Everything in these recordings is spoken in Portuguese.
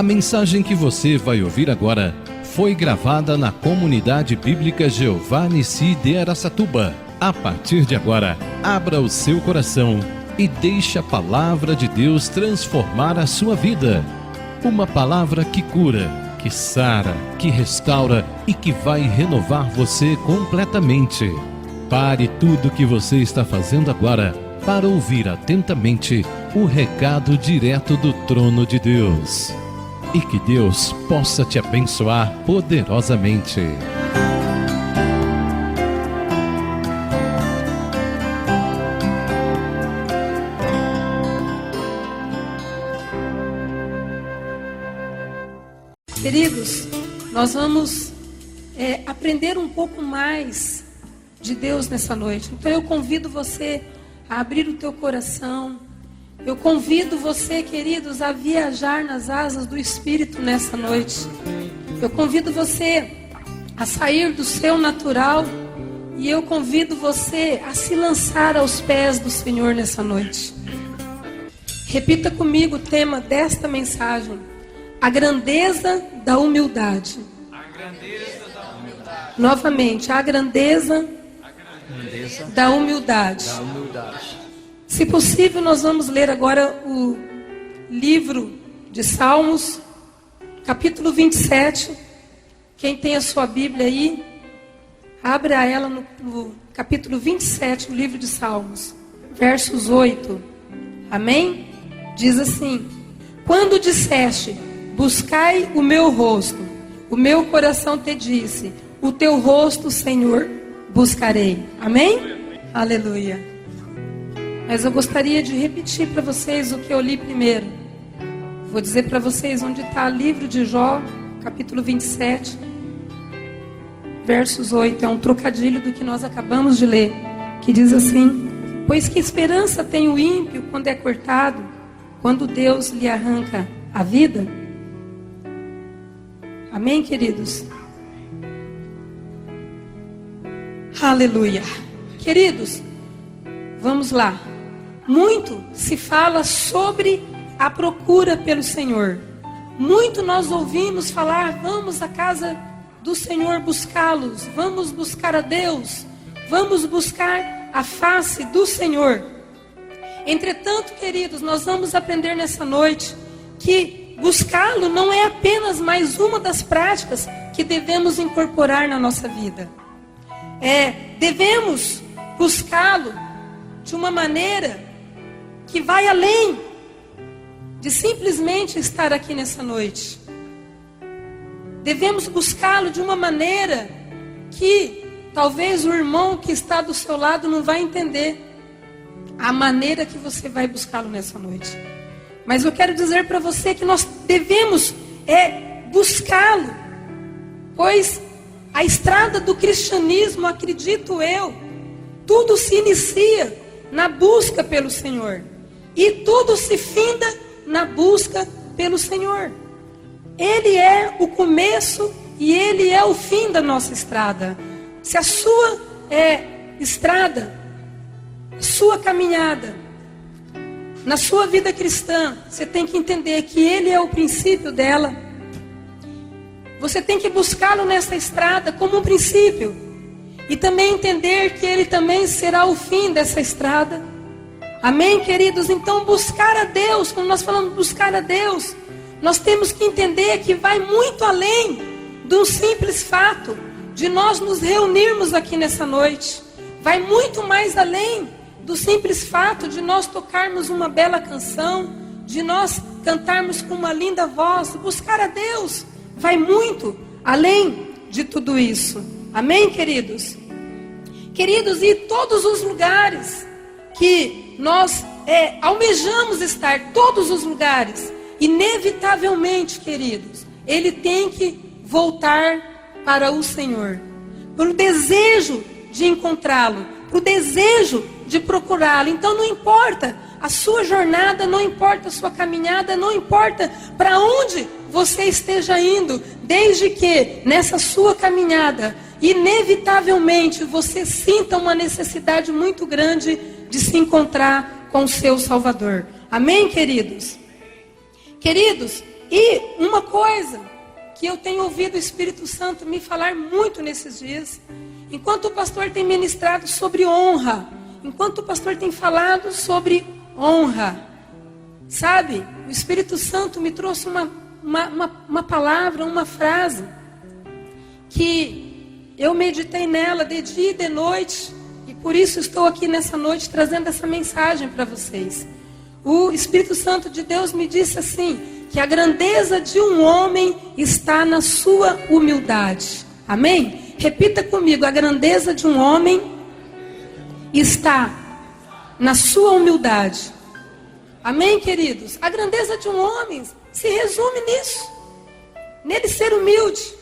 A mensagem que você vai ouvir agora foi gravada na Comunidade Bíblica Jeová Nissi de Araçatuba. A partir de agora, abra o seu coração e deixe a palavra de Deus transformar a sua vida. Uma palavra que cura, que sara, que restaura e que vai renovar você completamente. Pare tudo o que você está fazendo agora para ouvir atentamente o recado direto do trono de Deus. E que Deus possa te abençoar poderosamente. Queridos, nós vamos aprender um pouco mais de Deus nessa noite. Então eu convido você a abrir o teu coração. Eu convido você, queridos, a viajar nas asas do Espírito nessa noite. Eu convido você a sair do seu natural. E eu convido você a se lançar aos pés do Senhor nessa noite. Repita comigo o tema desta mensagem: a grandeza da humildade. A grandeza da humildade. Novamente, a grandeza da humildade. Se possível, nós vamos ler agora o livro de Salmos, capítulo 27. Quem tem a sua Bíblia aí, abra ela no capítulo 27, o livro de Salmos, versos 8. Amém? Diz assim: quando disseste, buscai o meu rosto, o meu coração te disse, o teu rosto, Senhor, buscarei. Amém? Aleluia. Mas eu gostaria de repetir para vocês o que eu li primeiro. Vou dizer para vocês onde está o livro de Jó, capítulo 27, versos 8. É um trocadilho do que nós acabamos de ler, que diz assim: pois que esperança tem o ímpio quando é cortado, quando Deus lhe arranca a vida? Amém, queridos? Aleluia. Queridos, vamos lá. Muito se fala sobre a procura pelo Senhor. Muito nós ouvimos falar: vamos à casa do Senhor buscá-los, vamos buscar a Deus, vamos buscar a face do Senhor. Entretanto, queridos, nós vamos aprender nessa noite que buscá-lo não é apenas mais uma das práticas que devemos incorporar na nossa vida. Devemos buscá-lo de uma maneira que vai além de simplesmente estar aqui nessa noite. Devemos buscá-lo de uma maneira que talvez o irmão que está do seu lado não vai entender a maneira que você vai buscá-lo nessa noite. Mas eu quero dizer para você que nós devemos buscá-lo, pois a estrada do cristianismo, acredito eu, tudo se inicia na busca pelo Senhor. E tudo se finda na busca pelo Senhor. Ele é o começo e Ele é o fim da nossa estrada. Se a sua estrada, a sua caminhada, na sua vida cristã, você tem que entender que Ele é o princípio dela. Você tem que buscá-lo nessa estrada como um princípio. E também entender que Ele também será o fim dessa estrada. Amém, queridos? Então buscar a Deus, quando nós falamos buscar a Deus, nós temos que entender que vai muito além do simples fato de nós nos reunirmos aqui nessa noite. Vai muito mais além do simples fato de nós tocarmos uma bela canção, de nós cantarmos com uma linda voz. Buscar a Deus vai muito além de tudo isso. Amém, queridos? Queridos, e todos os lugares que nós almejamos estar, todos os lugares, inevitavelmente, queridos, ele tem que voltar para o Senhor, pelo desejo de encontrá-lo, pelo desejo de procurá-lo. Então não importa a sua jornada, não importa a sua caminhada, não importa para onde você esteja indo, desde que nessa sua caminhada, inevitavelmente você sinta uma necessidade muito grande de se encontrar com o seu Salvador. Amém, queridos? Queridos, E uma coisa que eu tenho ouvido o Espírito Santo me falar muito nesses dias, enquanto o pastor tem ministrado sobre honra, enquanto o pastor tem falado sobre honra, sabe, o Espírito Santo me trouxe uma palavra, uma frase, que eu meditei nela de dia e de noite, e por isso estou aqui nessa noite trazendo essa mensagem para vocês. O Espírito Santo de Deus me disse assim, que a grandeza de um homem está na sua humildade. Amém? Repita comigo, a grandeza de um homem está na sua humildade. Amém, queridos? A grandeza de um homem se resume nisso, nele ser humilde.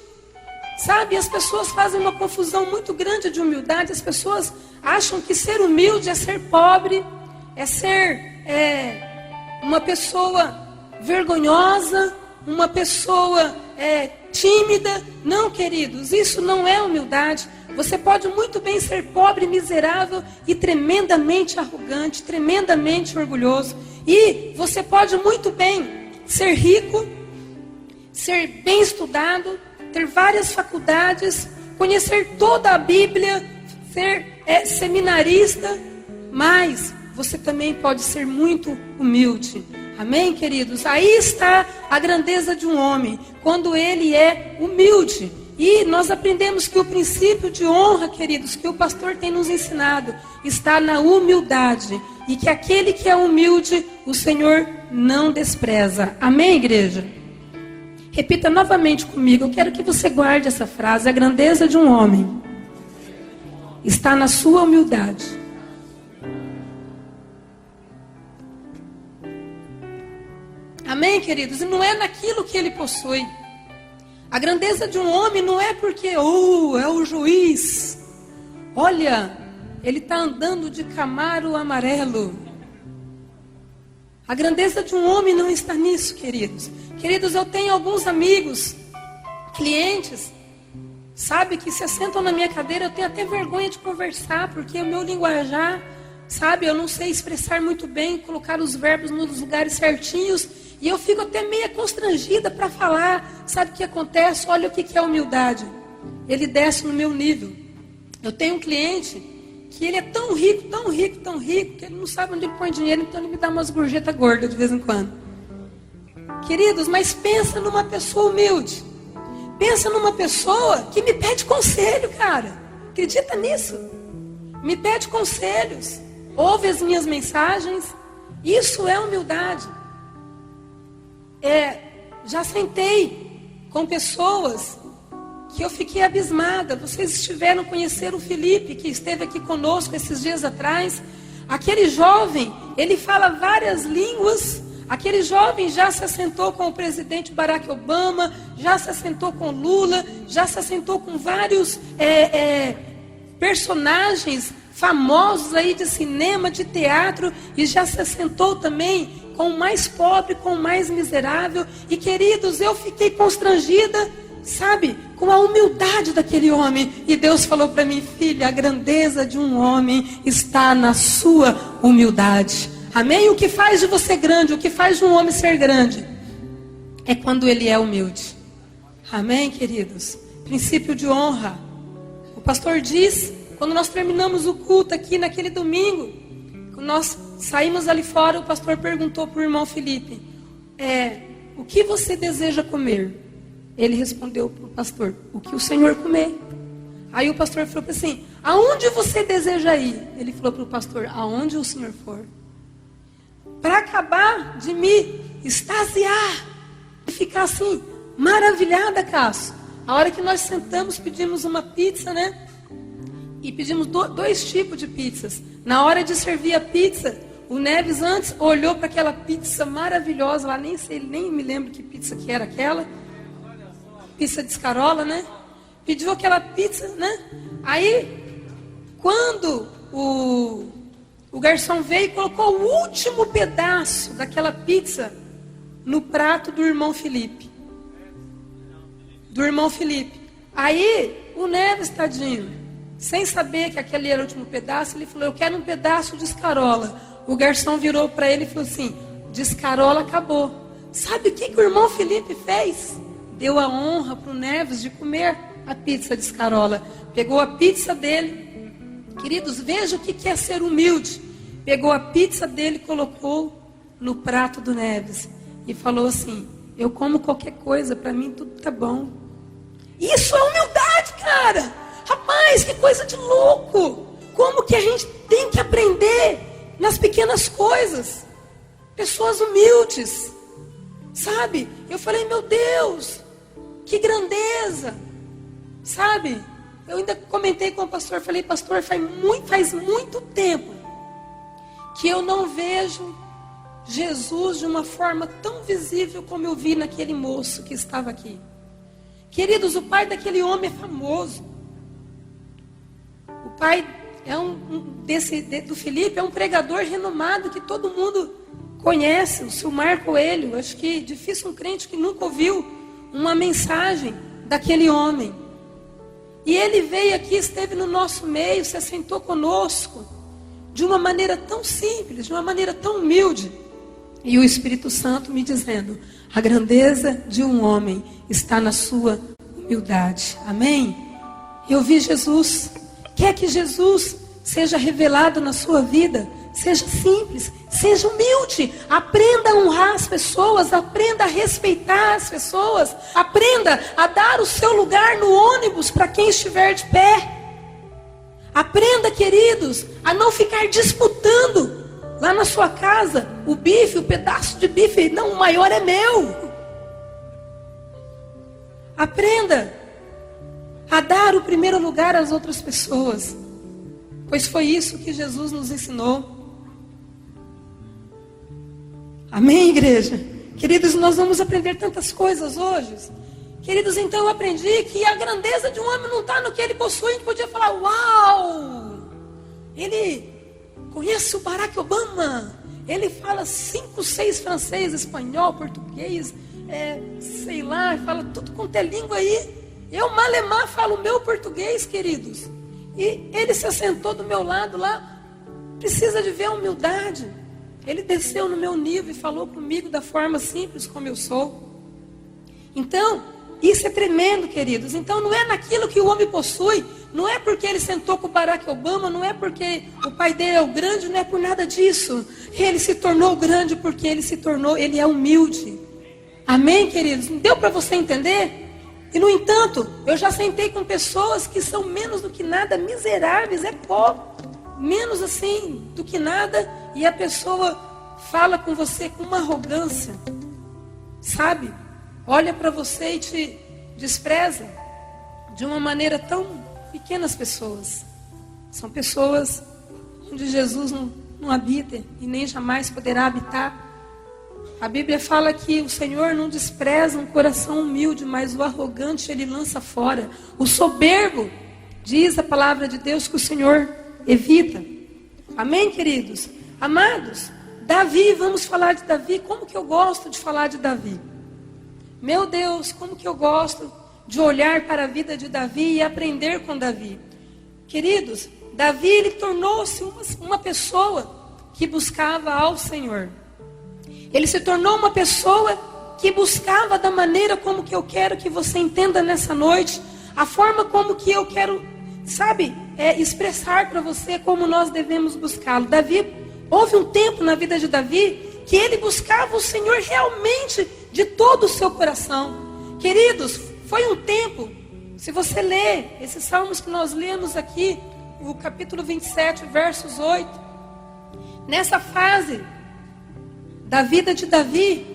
Sabe, as pessoas fazem uma confusão muito grande de humildade. As pessoas acham que ser humilde é ser pobre, é ser uma pessoa vergonhosa, uma pessoa tímida. Não, queridos, isso não é humildade. Você pode muito bem ser pobre, miserável e tremendamente arrogante, tremendamente orgulhoso. E você pode muito bem ser rico, ser bem estudado, ter várias faculdades, conhecer toda a Bíblia, ser seminarista, mas você também pode ser muito humilde. Amém, queridos? Aí está a grandeza de um homem, quando ele é humilde. E nós aprendemos que o princípio de honra, queridos, que o pastor tem nos ensinado, está na humildade. E que aquele que é humilde, o Senhor não despreza. Amém, igreja? Repita novamente comigo, eu quero que você guarde essa frase. A grandeza de um homem está na sua humildade. Amém, queridos? E não é naquilo que ele possui. A grandeza de um homem não é porque, é o juiz. Olha, ele está andando de Camaro amarelo. A grandeza de um homem não está nisso, queridos. Queridos, eu tenho alguns amigos, clientes, sabe, que se assentam na minha cadeira, eu tenho até vergonha de conversar, porque o meu linguajar, sabe, eu não sei expressar muito bem, colocar os verbos nos lugares certinhos. E eu fico até meio constrangida para falar. Sabe o que acontece? Olha o que é humildade. Ele desce no meu nível. Eu tenho um cliente que ele é tão rico, tão rico, tão rico, que ele não sabe onde ele põe dinheiro, então ele me dá umas gorjetas gordas de vez em quando. Queridos, mas pensa numa pessoa humilde. Pensa numa pessoa que me pede conselho, cara. Acredita nisso? Me pede conselhos. Ouve as minhas mensagens. Isso é humildade. Já sentei com pessoas que eu fiquei abismada. Vocês estiveram conhecer o Felipe, que esteve aqui conosco esses dias atrás. Aquele jovem, ele fala várias línguas. Aquele jovem já se assentou com o presidente Barack Obama, já se assentou com Lula, já se assentou com vários personagens famosos aí de cinema, de teatro, e já se assentou também com o mais pobre, com o mais miserável. E queridos, eu fiquei constrangida, sabe, com a humildade daquele homem. E Deus falou para mim: filha, a grandeza de um homem está na sua humildade. Amém? O que faz de você grande, o que faz de um homem ser grande, é quando ele é humilde. Amém, queridos? Princípio de honra. O pastor diz, quando nós terminamos o culto aqui naquele domingo, quando nós saímos ali fora, o pastor perguntou para o irmão Felipe: o que você deseja comer? Ele respondeu para o pastor: o que o Senhor comer. Aí o pastor falou assim: aonde você deseja ir? Ele falou para o pastor: aonde o Senhor for. Para acabar de me extasiar e ficar assim, maravilhada, Cássio. A hora que nós sentamos, pedimos uma pizza, né? E pedimos dois tipos de pizzas. Na hora de servir a pizza, o Neves antes olhou para aquela pizza maravilhosa lá, nem me lembro que pizza que era aquela. Pizza de escarola, né? Pediu aquela pizza, né? Aí, quando o garçom veio e colocou o último pedaço daquela pizza no prato do irmão Felipe. Aí, o Neves, tadinho, sem saber que aquele era o último pedaço, ele falou: eu quero um pedaço de escarola. O garçom virou para ele e falou assim: de escarola acabou. Sabe o que o irmão Felipe fez? Deu a honra para o Neves de comer a pizza de escarola. Pegou a pizza dele. Queridos, veja o que é ser humilde. Pegou a pizza dele e colocou no prato do Neves. E falou assim: eu como qualquer coisa, para mim tudo tá bom. Isso é humildade, cara. Rapaz, que coisa de louco. Como que a gente tem que aprender nas pequenas coisas. Pessoas humildes. Sabe? Eu falei, meu Deus, que grandeza. Sabe? Eu ainda comentei com o pastor, falei, pastor, faz muito tempo que eu não vejo Jesus de uma forma tão visível como eu vi naquele moço que estava aqui. Queridos, o pai daquele homem é famoso. O pai do Felipe é um pregador renomado que todo mundo conhece, o Silmar Coelho. Acho que difícil um crente que nunca ouviu uma mensagem daquele homem. E ele veio aqui, esteve no nosso meio, se assentou conosco, de uma maneira tão simples, de uma maneira tão humilde. E o Espírito Santo me dizendo, a grandeza de um homem está na sua humildade. Amém? Eu vi Jesus. Quer que Jesus seja revelado na sua vida? Seja simples, seja humilde. Aprenda a honrar as pessoas, aprenda a respeitar as pessoas, aprenda a dar o seu lugar no ônibus para quem estiver de pé. Aprenda, queridos, a não ficar disputando lá na sua casa o bife, o pedaço de bife. Não, o maior é meu. Aprenda a dar o primeiro lugar às outras pessoas, pois foi isso que Jesus nos ensinou. Amém, igreja? Queridos, nós vamos aprender tantas coisas hoje. Queridos, então eu aprendi que a grandeza de um homem não está no que ele possui. A gente podia falar, uau, ele conhece o Barack Obama, ele fala 5, 6 francês, espanhol, português, sei lá, fala tudo quanto é língua aí. Eu malemar falo o meu português, queridos. E ele se assentou do meu lado lá. Precisa de ver a humildade. Ele desceu no meu nível e falou comigo da forma simples como eu sou. Então, isso é tremendo, queridos. Então, não é naquilo que o homem possui. Não é porque ele sentou com o Barack Obama. Não é porque o pai dele é o grande. Não é por nada disso. Ele se tornou grande porque ele é humilde. Amém, queridos? Deu para você entender? E no entanto, eu já sentei com pessoas que são menos do que nada, miseráveis, pobre, menos assim do que nada, e a pessoa fala com você com uma arrogância, sabe? Olha para você e te despreza de uma maneira tão pequena. As pessoas são pessoas onde Jesus não habita e nem jamais poderá habitar. A Bíblia fala que o Senhor não despreza um coração humilde, mas o arrogante ele lança fora. O soberbo, diz a palavra de Deus, que o Senhor evita. Amém, queridos? Amados, Davi, vamos falar de Davi. Como que eu gosto de falar de Davi? Meu Deus, como que eu gosto de olhar para a vida de Davi e aprender com Davi. Queridos, Davi ele tornou-se uma pessoa que buscava ao Senhor. Ele se tornou uma pessoa que buscava da maneira como que eu quero que você entenda nessa noite, a forma como que eu quero, sabe, expressar para você como nós devemos buscá-lo. Davi, houve um tempo na vida de Davi que ele buscava o Senhor realmente de todo o seu coração. Queridos, foi um tempo, se você ler esses salmos que nós lemos aqui, o capítulo 27, versos 8, nessa fase da vida de Davi,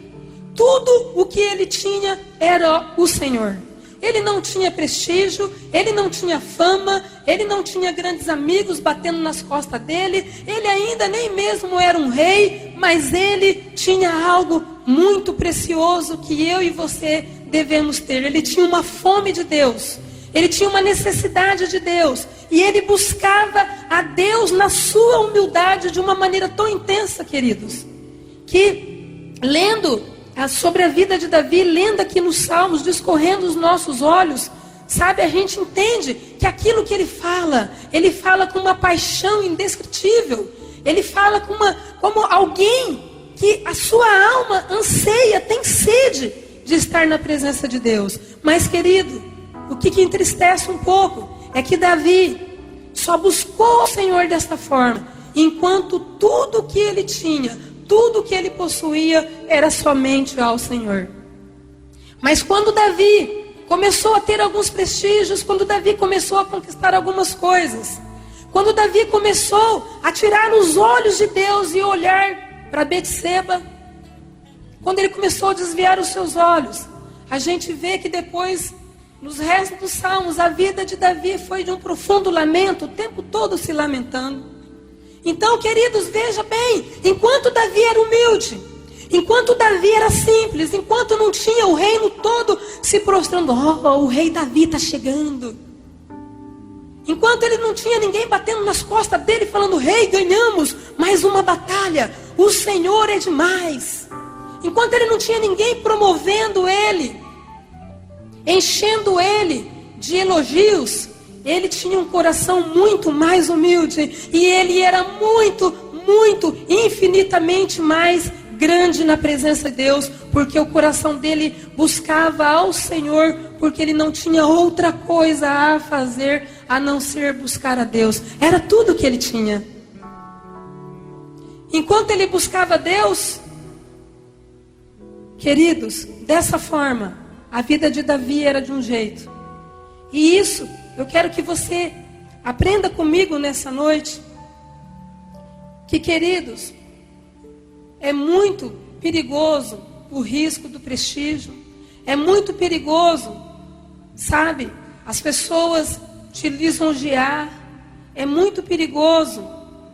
tudo o que ele tinha era o Senhor. Ele não tinha prestígio, ele não tinha fama, ele não tinha grandes amigos batendo nas costas dele, ele ainda nem mesmo era um rei, mas ele tinha algo muito precioso que eu e você devemos ter. Ele tinha uma fome de Deus, ele tinha uma necessidade de Deus, e ele buscava a Deus na sua humildade de uma maneira tão intensa, queridos, que lendo sobre a vida de Davi, lendo aqui nos Salmos, discorrendo os nossos olhos, sabe, a gente entende que aquilo que ele fala com uma paixão indescritível, ele fala como alguém que a sua alma anseia, tem sede de estar na presença de Deus. Mas, querido, o que entristece um pouco é que Davi só buscou o Senhor desta forma, enquanto tudo que ele tinha, tudo que ele possuía, era somente ao Senhor. Mas quando Davi começou a ter alguns prestígios, quando Davi começou a conquistar algumas coisas, quando Davi começou a tirar os olhos de Deus e olhar para Betseba, quando ele começou a desviar os seus olhos, a gente vê que depois, nos restos dos salmos, a vida de Davi foi de um profundo lamento, o tempo todo se lamentando. Então, queridos, veja bem, enquanto Davi era humilde, enquanto Davi era simples, enquanto não tinha o reino todo se prostrando, o rei Davi está chegando. Enquanto ele não tinha ninguém batendo nas costas dele, falando, rei, ganhamos mais uma batalha, o Senhor é demais. Enquanto ele não tinha ninguém promovendo ele, enchendo ele de elogios, ele tinha um coração muito mais humilde, e ele era muito, infinitamente mais grande na presença de Deus, porque o coração dele buscava ao Senhor, porque ele não tinha outra coisa a fazer a não ser buscar a Deus. Era tudo que ele tinha. Enquanto ele buscava a Deus, queridos, dessa forma, a vida de Davi era de um jeito. E isso, eu quero que você aprenda comigo nessa noite, que, queridos, é muito perigoso o risco do prestígio. É muito perigoso, sabe, as pessoas te lisonjear. É muito perigoso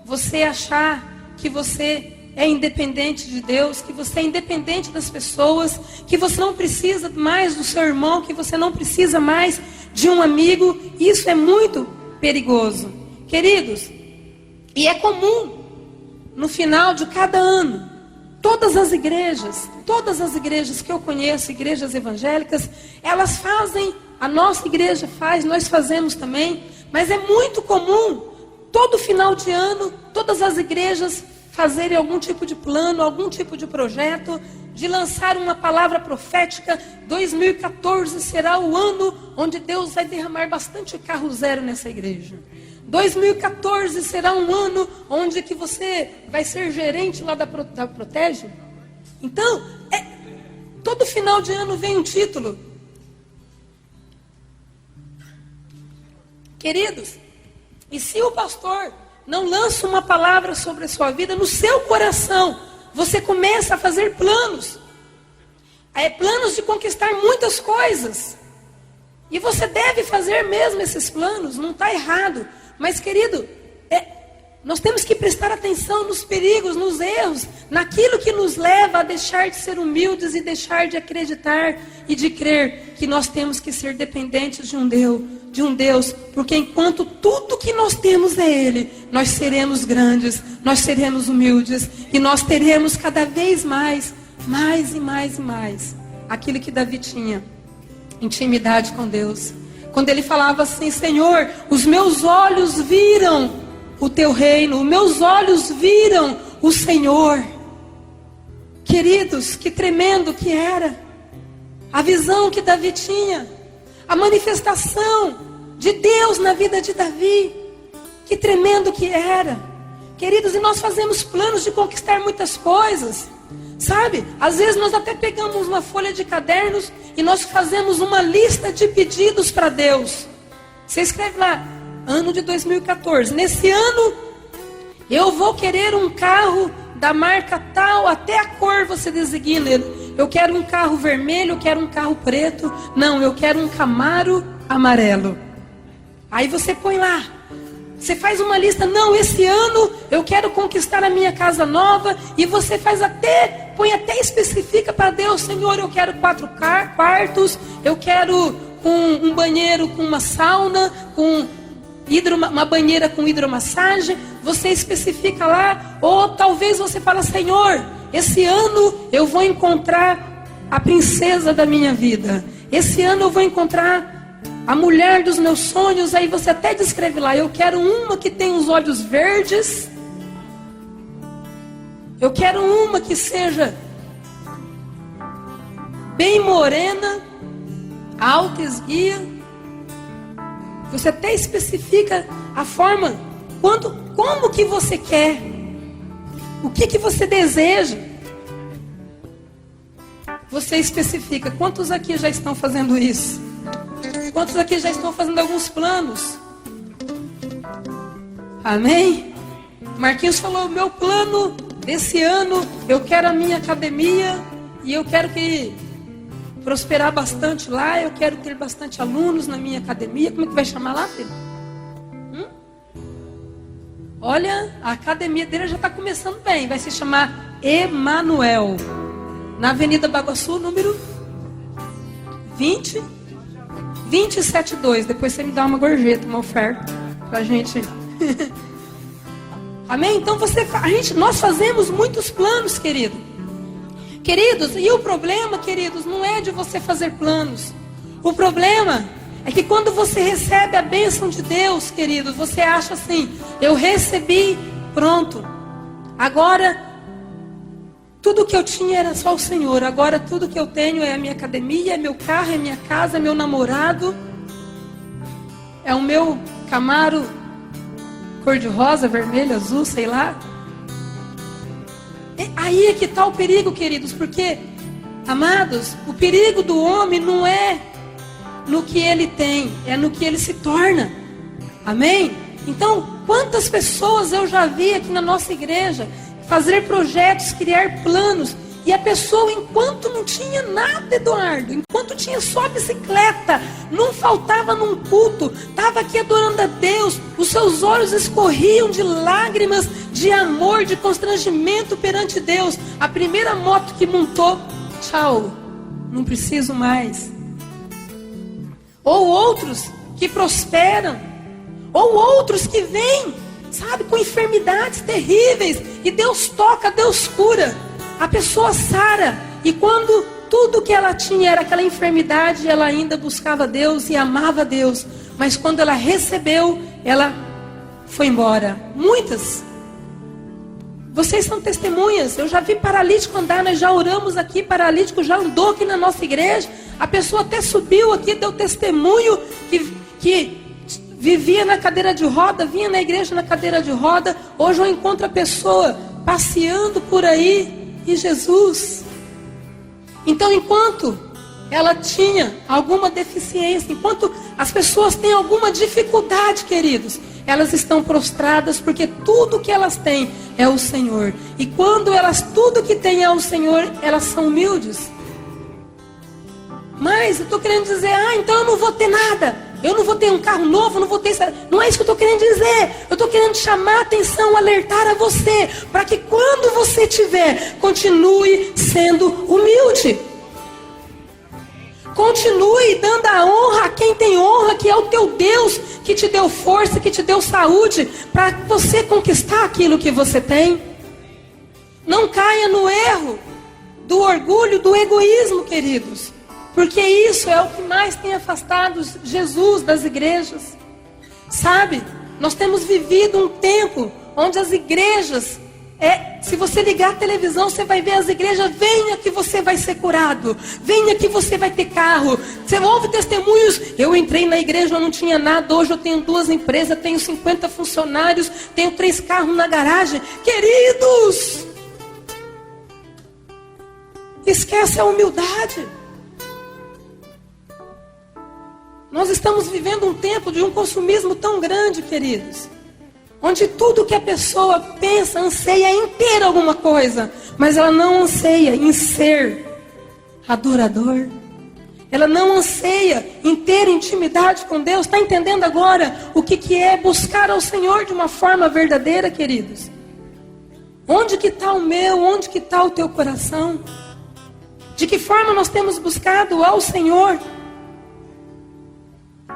você achar que você é independente de Deus, que você é independente das pessoas, que você não precisa mais do seu irmão, que você não precisa mais de um amigo. Isso é muito perigoso, queridos. E é comum, no final de cada ano, todas as igrejas que eu conheço, igrejas evangélicas, elas fazem, a nossa igreja faz, nós fazemos também, mas é muito comum, todo final de ano, todas as igrejas fazerem algum tipo de plano, algum tipo de projeto, de lançar uma palavra profética. 2014 será o ano onde Deus vai derramar bastante carro zero nessa igreja. 2014 será um ano onde que você vai ser gerente lá da Protege. Então, todo final de ano vem um título. Queridos, e se o pastor não lança uma palavra sobre a sua vida, no seu coração, você começa a fazer planos. Planos de conquistar muitas coisas. E você deve fazer mesmo esses planos, não está errado. Mas, querido, nós temos que prestar atenção nos perigos, nos erros, naquilo que nos leva a deixar de ser humildes e deixar de acreditar e de crer que nós temos que ser dependentes de um Deus, porque enquanto tudo que nós temos é Ele, nós seremos grandes, nós seremos humildes, e nós teremos cada vez mais aquilo que Davi tinha, intimidade com Deus. Quando ele falava assim, Senhor, os meus olhos viram o teu reino, os meus olhos viram o Senhor. Queridos, que tremendo que era a visão que Davi tinha, a manifestação de Deus na vida de Davi. Que tremendo que era. Queridos, e nós fazemos planos de conquistar muitas coisas, sabe? Às vezes nós até pegamos uma folha de cadernos e nós fazemos uma lista de pedidos para Deus. Você escreve lá, ano de 2014. Nesse ano, eu vou querer um carro da marca tal, até a cor você designa. Eu quero um carro vermelho, eu quero um carro preto. Não, eu quero um Camaro amarelo. Aí você põe lá. Você faz uma lista, não, esse ano eu quero conquistar a minha casa nova. E você faz especifica para Deus, Senhor, eu quero 4 quartos, eu quero um banheiro com uma sauna, uma banheira com hidromassagem. Você especifica lá. Ou talvez você fala, Senhor, esse ano eu vou encontrar a princesa da minha vida. Esse ano eu vou encontrar a mulher dos meus sonhos. Aí você até descreve lá, eu quero uma que tem os olhos verdes Eu quero uma que seja bem morena, alta, esguia. Você até especifica a forma, como que você quer, o que você deseja. Você especifica. Quantos aqui já estão fazendo isso? Quantos aqui já estão fazendo alguns planos? Amém? Marquinhos falou, meu plano desse ano, eu quero a minha academia e eu quero prosperar bastante lá, eu quero ter bastante alunos na minha academia. Como é que vai chamar lá, filho? Olha, a academia dele já está começando bem. Vai se chamar Emanuel, na Avenida Baguaçu, número 272. Depois você me dá uma gorjeta, uma oferta pra gente. Amém? Então nós fazemos muitos planos, queridos, e o problema, queridos, não é de você fazer planos. O problema é que quando você recebe a bênção de Deus, queridos, você acha assim, eu recebi, pronto. Agora, tudo que eu tinha era só o Senhor. Agora tudo que eu tenho é a minha academia, é meu carro, é minha casa, é meu namorado, é o meu Camaro cor-de-rosa, vermelho, azul, sei lá. Aí é que está o perigo, queridos, porque, amados, o perigo do homem não é no que ele tem, é no que ele se torna. Amém? Então, quantas pessoas eu já vi aqui na nossa igreja fazer projetos, criar planos, e a pessoa, enquanto não tinha nada, Eduardo, enquanto tinha só bicicleta, não faltava num culto, estava aqui adorando a Deus, os seus olhos escorriam de lágrimas, de amor, de constrangimento perante Deus. A primeira moto que montou, tchau, não preciso mais. Ou outros que prosperam, ou outros que vêm, sabe, com enfermidades terríveis, e Deus toca, Deus cura, a pessoa sara, e quando tudo que ela tinha era aquela enfermidade, ela ainda buscava Deus e amava Deus, mas quando ela recebeu, ela foi embora. Muitas, vocês são testemunhas, eu já vi paralítico andar, nós já oramos aqui, paralítico já andou aqui na nossa igreja, a pessoa até subiu aqui, deu testemunho, que vivia na cadeira de roda, vinha na igreja na cadeira de roda, hoje eu encontro a pessoa passeando por aí, e Jesus. Então, enquanto ela tinha alguma deficiência, enquanto as pessoas têm alguma dificuldade, queridos, elas estão prostradas, porque tudo que elas têm é o Senhor. E quando tudo que têm é o Senhor, elas são humildes. Mas eu estou querendo dizer, então eu não vou ter nada, eu não vou ter um carro novo, não vou ter... Não é isso que eu estou querendo dizer. Eu estou querendo chamar a atenção, alertar a você, para que quando você tiver, continue sendo humilde. Continue dando a honra a quem tem honra, que é o teu Deus, que te deu força, que te deu saúde, para você conquistar aquilo que você tem. Não caia no erro do orgulho, do egoísmo, queridos. Porque isso é o que mais tem afastado Jesus das igrejas. Sabe? Nós temos vivido um tempo onde as igrejas... se você ligar a televisão, você vai ver as igrejas. Venha que você vai ser curado. Venha que você vai ter carro. Você ouve testemunhos. Eu entrei na igreja, eu não tinha nada. Hoje eu tenho 2 empresas, tenho 50 funcionários, tenho 3 carros na garagem. Queridos, esquece a humildade. Nós estamos vivendo um tempo de um consumismo tão grande, queridos, onde tudo que a pessoa pensa, anseia em ter alguma coisa, mas ela não anseia em ser adorador. Ela não anseia em ter intimidade com Deus. Está entendendo agora o que é buscar ao Senhor de uma forma verdadeira, queridos? Onde que está o meu? Onde que está o teu coração? De que forma nós temos buscado ao Senhor?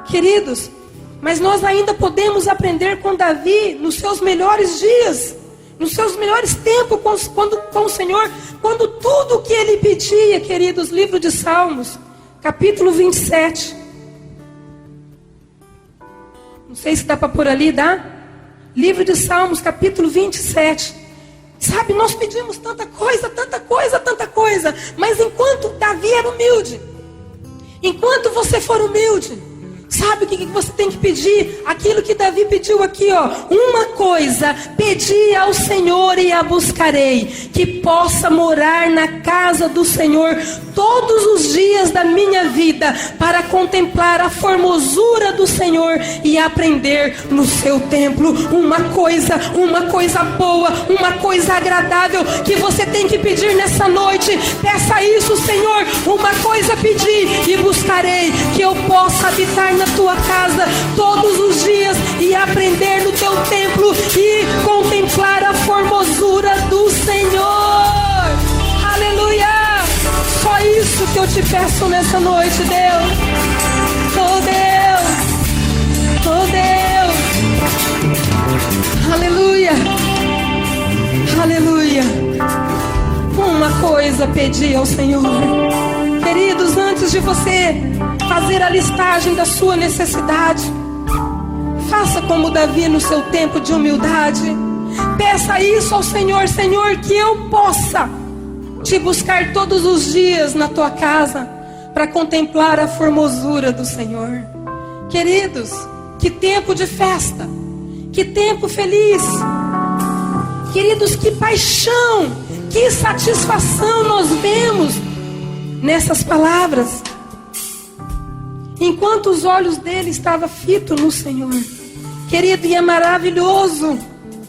Queridos, mas nós ainda podemos aprender com Davi nos seus melhores dias, nos seus melhores tempos com o Senhor, quando tudo que ele pedia, queridos, livro de Salmos, capítulo 27. Não sei se dá para pôr ali, dá? Livro de Salmos, capítulo 27. Sabe, nós pedimos tanta coisa, tanta coisa, tanta coisa. Mas enquanto Davi era humilde, enquanto você for humilde, sabe o que você tem que pedir? Aquilo que Davi pediu aqui, ó. Uma coisa, pedi ao Senhor e a buscarei, que possa morar na casa do Senhor todos os dias da minha vida, para contemplar a formosura do Senhor e aprender no seu templo. Uma coisa boa, uma coisa agradável que você tem que pedir nessa noite. Peça isso, Senhor. Uma coisa pedi e buscarei, que eu possa habitar na tua casa todos os dias e aprender no teu templo e contemplar a formosura do Senhor. Aleluia! Só isso que eu te peço nessa noite, Deus. Oh Deus, oh Deus. Aleluia, aleluia. Uma coisa pedi ao Senhor. Queridos, antes de você fazer a listagem da sua necessidade, faça como Davi no seu tempo de humildade. Peça isso ao Senhor. Senhor, que eu possa te buscar todos os dias na tua casa, para contemplar a formosura do Senhor. Queridos, que tempo de festa, que tempo feliz. Queridos, que paixão, que satisfação nós vemos nessas palavras. Enquanto os olhos dele estavam fitos no Senhor. Querido, e é maravilhoso,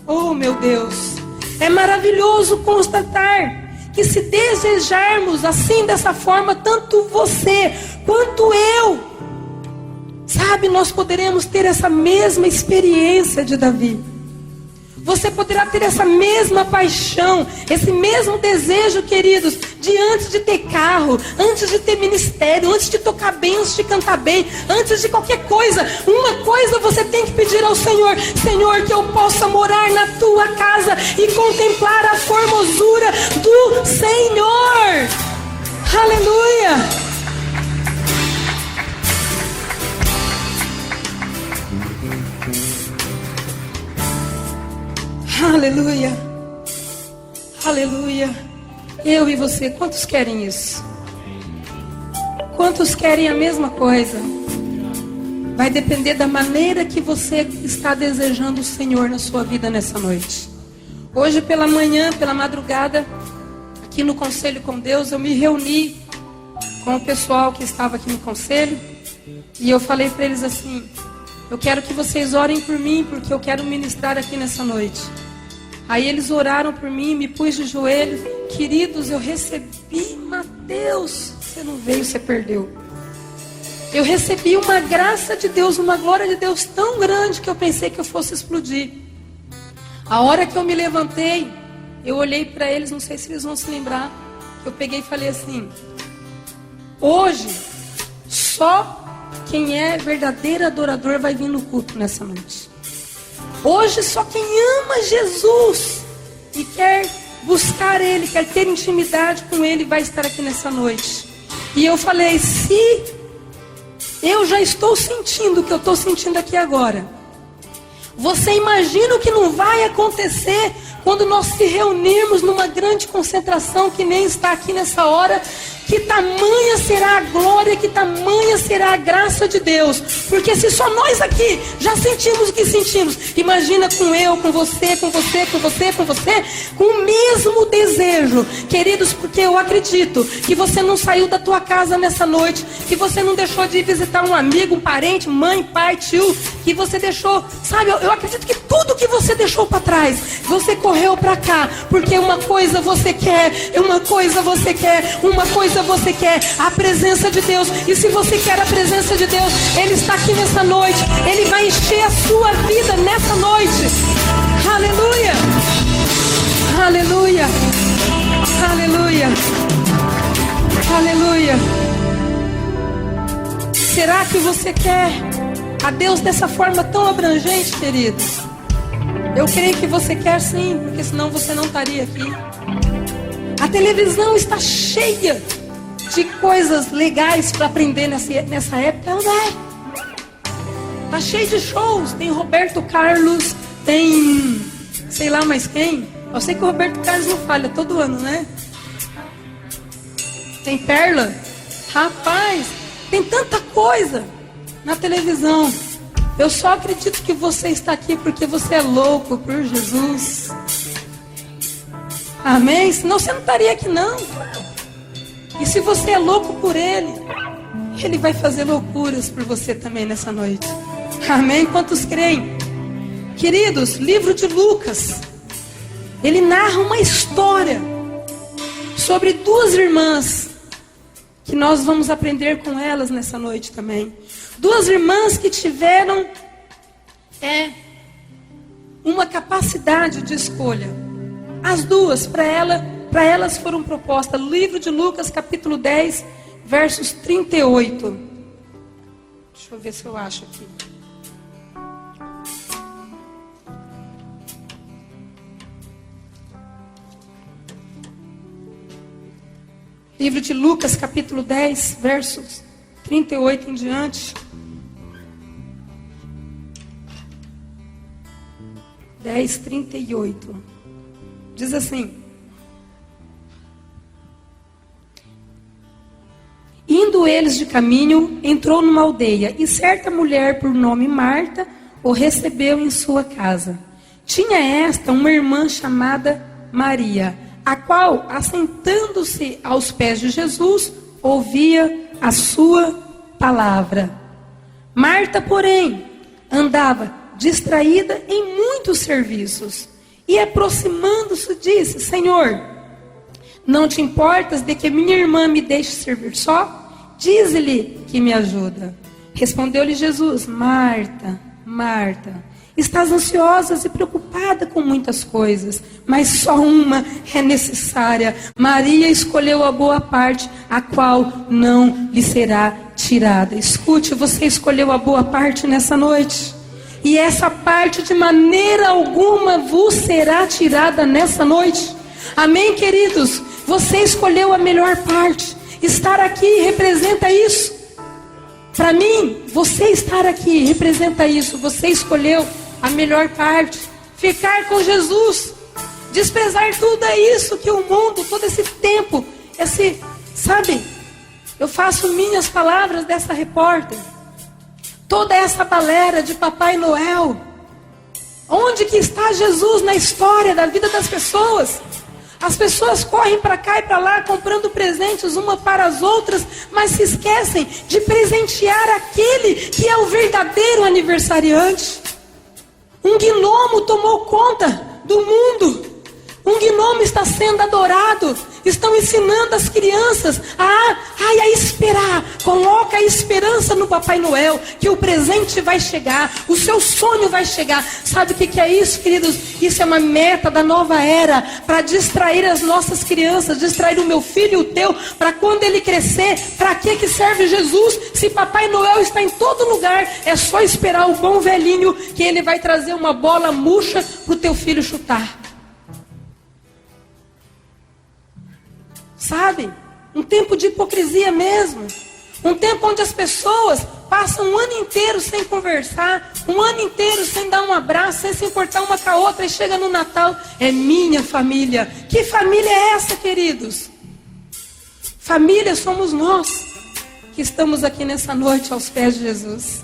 oh meu Deus, é maravilhoso constatar que se desejarmos assim, dessa forma, tanto você quanto eu, sabe, nós poderemos ter essa mesma experiência de Davi. Você poderá ter essa mesma paixão, esse mesmo desejo, queridos, de antes de ter carro, antes de ter ministério, antes de tocar bem, antes de cantar bem, antes de qualquer coisa. Uma coisa você tem que pedir ao Senhor: Senhor, que eu possa morar na tua casa e contemplar a formosura do Senhor. Aleluia! Aleluia, aleluia. Eu e você, quantos querem isso? Quantos querem a mesma coisa? Vai depender da maneira que você está desejando o Senhor na sua vida nessa noite. Hoje pela manhã, pela madrugada, aqui no Conselho com Deus, eu me reuni com o pessoal que estava aqui no conselho, e eu falei para eles assim: eu quero que vocês orem por mim, porque eu quero ministrar aqui nessa noite. Aí eles oraram por mim, me pus de joelhos. Queridos, eu recebi, Mateus, você não veio, você perdeu. Eu recebi uma graça de Deus, uma glória de Deus tão grande que eu pensei que eu fosse explodir. A hora que eu me levantei, eu olhei para eles, não sei se eles vão se lembrar, eu peguei e falei assim: hoje, só quem é verdadeiro adorador vai vir no culto nessa noite. Hoje só quem ama Jesus e quer buscar Ele, quer ter intimidade com Ele, vai estar aqui nessa noite. E eu falei: se eu já estou sentindo o que eu estou sentindo aqui agora, você imagina o que não vai acontecer quando nós se reunirmos numa grande concentração que nem está aqui nessa hora. Que tamanha será a glória, que tamanha será a graça de Deus. Porque se só nós aqui já sentimos o que sentimos, imagina com eu, com você, com você, com você, com você, com o mesmo desejo. Queridos, porque eu acredito que você não saiu da tua casa nessa noite, que você não deixou de ir visitar um amigo, um parente, mãe, pai, tio, que você deixou, sabe, eu acredito que tudo que você deixou para trás, você correu para cá, porque uma coisa você quer, uma coisa você quer, uma coisa você quer, a presença de Deus. E se você quer a presença de Deus, Ele está aqui nessa noite. Ele vai encher a sua vida nessa noite. Aleluia, aleluia, aleluia, aleluia. Será que você quer a Deus dessa forma tão abrangente, queridos? Eu creio que você quer sim, porque senão você não estaria aqui. A televisão está cheia de coisas legais para aprender nessa época, não é? Tá cheio de shows. Tem Roberto Carlos, tem sei lá mais quem, Eu sei que o Roberto Carlos não falha todo ano, né? Tem Perla. Rapaz, tem tanta coisa na televisão. Eu só acredito que você está aqui porque você é louco por Jesus. Amém? Senão você não estaria aqui não. E se você é louco por Ele, Ele vai fazer loucuras por você também nessa noite. Amém? Quantos creem? Queridos, livro de Lucas, ele narra uma história sobre duas irmãs, que nós vamos aprender com elas nessa noite também. Duas irmãs que tiveram uma capacidade de escolha. As duas, para elas foram propostas. Livro de Lucas, capítulo 10, versos 38. Deixa eu ver se eu acho aqui. Livro de Lucas, capítulo 10, versos 38 em diante. 10, 38. Diz assim: indo eles de caminho, entrou numa aldeia, e certa mulher por nome Marta o recebeu em sua casa. Tinha esta uma irmã chamada Maria, a qual, assentando-se aos pés de Jesus, ouvia a sua palavra. Marta, porém, andava distraída em muitos serviços, e aproximando-se disse: Senhor, não te importas de que minha irmã me deixe servir só? Dize-lhe que me ajuda. Respondeu-lhe Jesus: Marta, Marta, estás ansiosa e preocupada com muitas coisas, mas só uma é necessária. Maria escolheu a boa parte, a qual não lhe será tirada. Escute, você escolheu a boa parte nessa noite. E essa parte de maneira alguma vos será tirada nessa noite. Amém, queridos? Você escolheu a melhor parte. Estar aqui representa isso. Para mim, você estar aqui representa isso. Você escolheu a melhor parte. Ficar com Jesus. Desprezar tudo isso que o mundo, todo esse tempo, sabe? Eu faço minhas palavras dessa repórter. Toda essa galera de Papai Noel. Onde que está Jesus na história da vida das pessoas? As pessoas correm para cá e para lá comprando presentes uma para as outras, mas se esquecem de presentear aquele que é o verdadeiro aniversariante. Um gnomo tomou conta do mundo. Um gnomo está sendo adorado. Estão ensinando as crianças a esperar. Coloca a esperança no Papai Noel, que o presente vai chegar, o seu sonho vai chegar. Sabe o que é isso, queridos? Isso é uma meta da nova era, para distrair as nossas crianças, distrair o meu filho e o teu, para quando ele crescer, para que serve Jesus? Se Papai Noel está em todo lugar, é só esperar o bom velhinho, que ele vai trazer uma bola murcha para o teu filho chutar. Sabe? Um tempo de hipocrisia mesmo. Um tempo onde as pessoas passam um ano inteiro sem conversar, um ano inteiro sem dar um abraço, sem se importar uma com a outra, e chega no Natal, é minha família. Que família é essa, queridos? Família somos nós, que estamos aqui nessa noite aos pés de Jesus.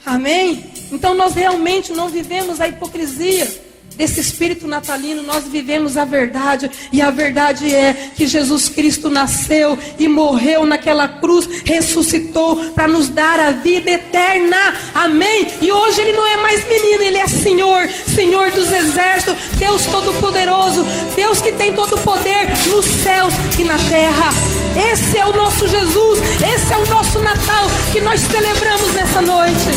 Amém? Então nós realmente não vivemos a hipocrisia desse espírito natalino, nós vivemos a verdade. E a verdade é que Jesus Cristo nasceu e morreu naquela cruz, ressuscitou para nos dar a vida eterna. Amém? E hoje ele não é mais menino, ele é Senhor, Senhor dos exércitos, Deus todo-poderoso, Deus que tem todo o poder nos céus e na terra. Esse é o nosso Jesus, esse é o nosso Natal que nós celebramos nessa noite.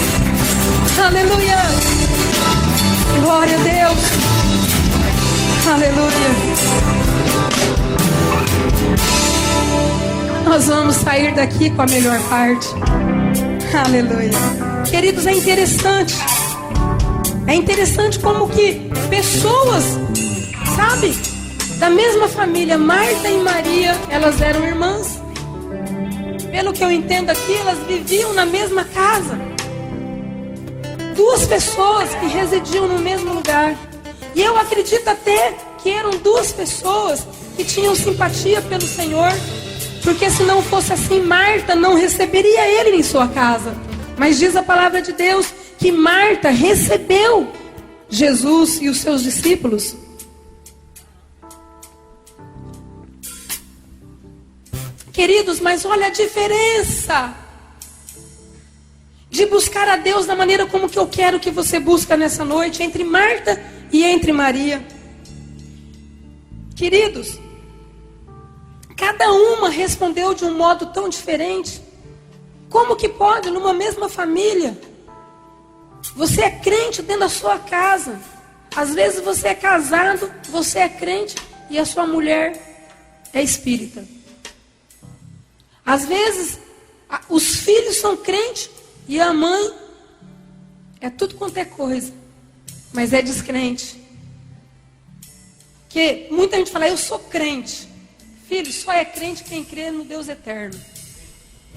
Aleluia. Glória a Deus. Aleluia. Nós vamos sair daqui com a melhor parte. Aleluia. Queridos, é interessante. É interessante como que pessoas, sabe, da mesma família, Marta e Maria, elas eram irmãs. Pelo que eu entendo aqui, elas viviam na mesma casa. Duas pessoas que residiam no mesmo lugar. E eu acredito até que eram duas pessoas que tinham simpatia pelo Senhor, porque se não fosse assim, Marta não receberia ele em sua casa. Mas diz a palavra de Deus que Marta recebeu Jesus e os seus discípulos. Queridos, mas olha a diferença de buscar a Deus da maneira como que eu quero que você busca nessa noite, entre Marta e entre Maria. Queridos, cada uma respondeu de um modo tão diferente. Como que pode, numa mesma família, você é crente dentro da sua casa, às vezes você é casado, você é crente e a sua mulher é espírita. Às vezes os filhos são crentes e a mãe é tudo quanto é coisa, mas é descrente. Que muita gente fala, eu sou crente. Filho, só é crente quem crê no Deus eterno.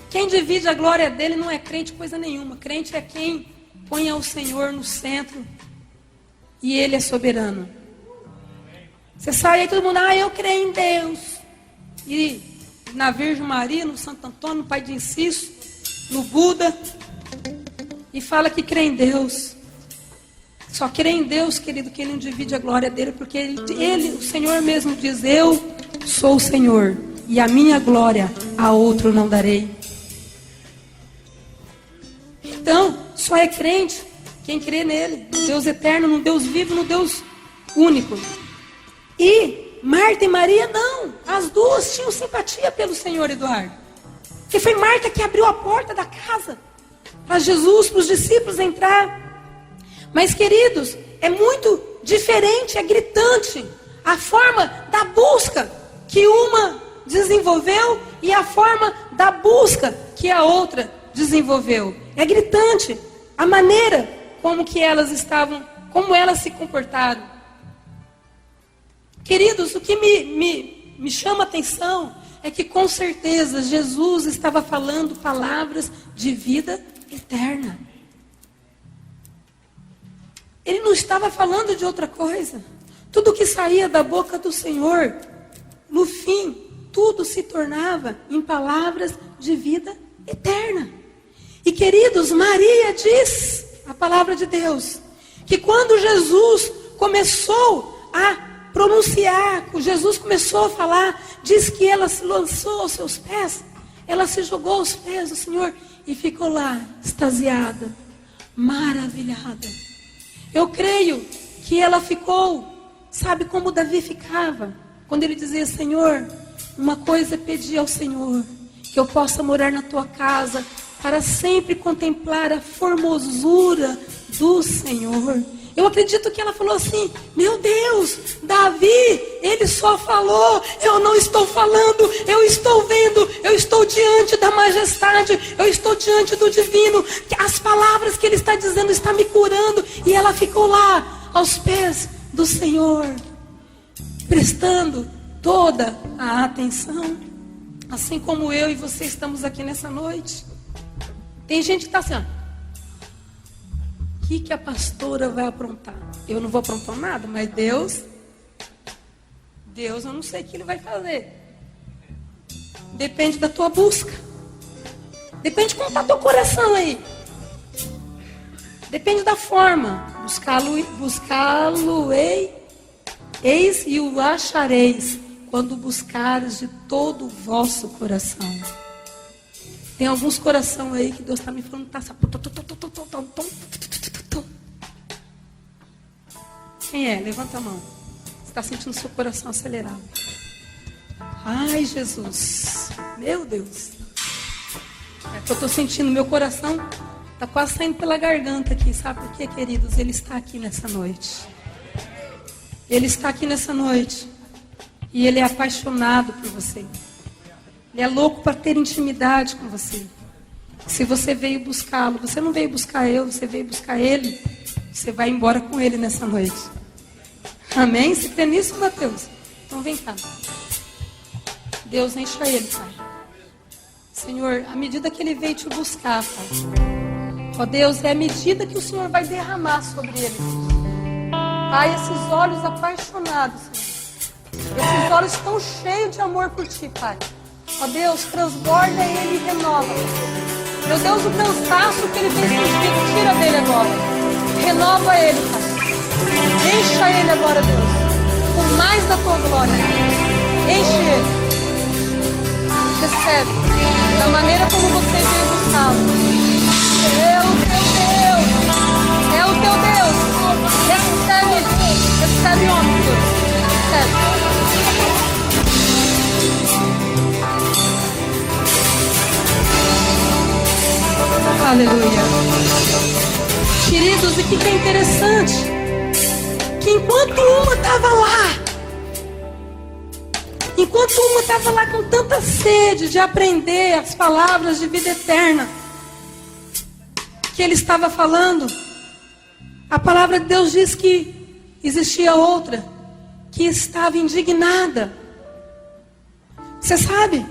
Quem divide a glória dele não é crente coisa nenhuma. Crente é quem põe ao Senhor no centro e ele é soberano. Você sai aí todo mundo, eu creio em Deus. E na Virgem Maria, no Santo Antônio, no Pai de Inciso, no Buda, e fala que crê em Deus. Só crê em Deus, querido, quem não divide a glória dele, porque ele, o Senhor mesmo diz, eu sou o Senhor, e a minha glória a outro não darei. Então, só é crente quem crê nele, no Deus eterno, no Deus vivo, no Deus único. E Marta e Maria não, as duas tinham simpatia pelo Senhor, Eduardo. Porque foi Marta que abriu a porta da casa para Jesus, para os discípulos entrar. Mas, queridos, é muito diferente, é gritante a forma da busca que uma desenvolveu e a forma da busca que a outra desenvolveu. É gritante a maneira como que elas estavam, como elas se comportaram. Queridos, o que me chama a atenção é que com certeza Jesus estava falando palavras de vida eterna. Ele não estava falando de outra coisa. Tudo que saía da boca do Senhor, no fim, tudo se tornava em palavras de vida eterna. E queridos, Maria diz, a palavra de Deus, que quando Jesus começou a pronunciar, Jesus começou a falar, diz que ela se lançou aos seus pés, ela se jogou aos pés do Senhor e ficou lá, extasiada, maravilhada. Eu creio que ela ficou, sabe como Davi ficava? Quando ele dizia, Senhor, uma coisa pedi ao Senhor, que eu possa morar na tua casa, para sempre contemplar a formosura do Senhor. Eu acredito que ela falou assim, meu Deus, Davi, ele só falou, eu não estou falando, eu estou vendo, eu estou diante da majestade, eu estou diante do divino, as palavras que ele está dizendo estão me curando, e ela ficou lá, aos pés do Senhor, prestando toda a atenção, assim como eu e você estamos aqui nessa noite. Tem gente que está assim, o que a pastora vai aprontar? Eu não vou aprontar nada, mas Deus eu não sei o que ele vai fazer. Depende da tua busca. Depende de como está teu coração aí. Depende da forma. Buscá-lo-eis e o achareis, quando buscares de todo o vosso coração. Tem alguns coração aí que Deus está me falando, Quem é? Levanta a mão. Você está sentindo seu coração acelerado. Ai, Jesus. Meu Deus. É que eu estou sentindo, meu coração está quase saindo pela garganta aqui. Sabe por quê, queridos? Ele está aqui nessa noite. Ele está aqui nessa noite. E Ele é apaixonado por você. Ele é louco para ter intimidade com você. Se você veio buscá-lo, você não veio buscar eu, você veio buscar Ele. Você vai embora com Ele nessa noite. Amém? Você crê nisso, Mateus? Então vem cá. Deus, encha Ele, Pai. Senhor, à medida que Ele veio te buscar, Pai. Ó Deus, é a medida que o Senhor vai derramar sobre Ele. Pai, esses olhos apaixonados, Senhor. Esses olhos tão cheios de amor por Ti, Pai. Ó Deus, transborda ele e renova. Meu Deus, o cansaço que ele tem sentido, tira dele agora. Renova ele, Pai. Encha ele agora, Deus, com mais da Tua glória. Enche ele. Recebe da maneira como você veio buscá-lo. É o Teu Deus. É o Teu Deus. Recebe homem, Deus. Recebe. Aleluia. Queridos, e o que é interessante? Que enquanto uma estava lá com tanta sede de aprender as palavras de vida eterna que ele estava falando, a palavra de Deus diz que existia outra que estava indignada. Você sabe,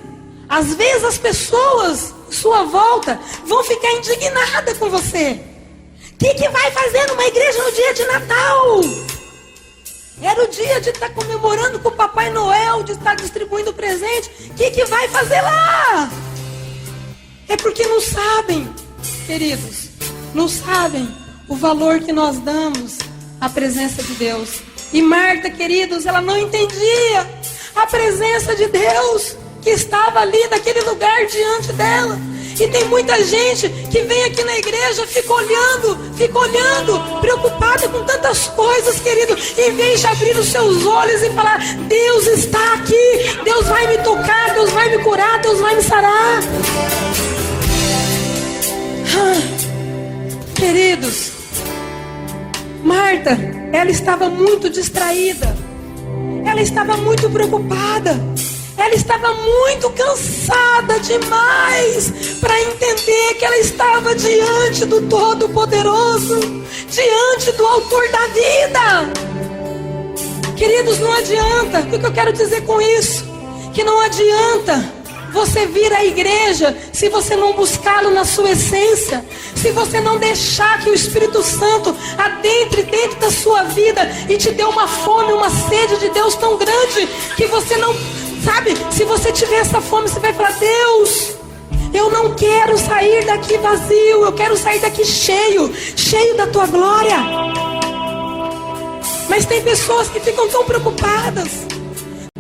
às vezes as pessoas à sua volta vão ficar indignadas com você. O que vai fazer numa igreja no dia de Natal? Era o dia de estar comemorando com o Papai Noel, de estar distribuindo presente. O que vai fazer lá? É porque não sabem, queridos, não sabem o valor que nós damos à presença de Deus. E Marta, queridos, ela não entendia a presença de Deus que estava ali naquele lugar diante dela. E tem muita gente que vem aqui na igreja, fica olhando, preocupada com tantas coisas, querido, em vez de abrir os seus olhos e falar: Deus está aqui, Deus vai me tocar, Deus vai me curar, Deus vai me sarar. Queridos, Marta, ela estava muito distraída, ela estava muito preocupada. Ela estava muito cansada demais para entender que ela estava diante do Todo-Poderoso, diante do Autor da vida. Queridos, não adianta. O que eu quero dizer com isso? Que não adianta você vir à igreja se você não buscá-lo na sua essência, se você não deixar que o Espírito Santo adentre dentro da sua vida e te dê uma fome, uma sede de Deus tão grande que você não... Sabe, se você tiver essa fome, você vai falar: Deus, eu não quero sair daqui vazio, eu quero sair daqui cheio da Tua glória. Mas tem pessoas que ficam tão preocupadas.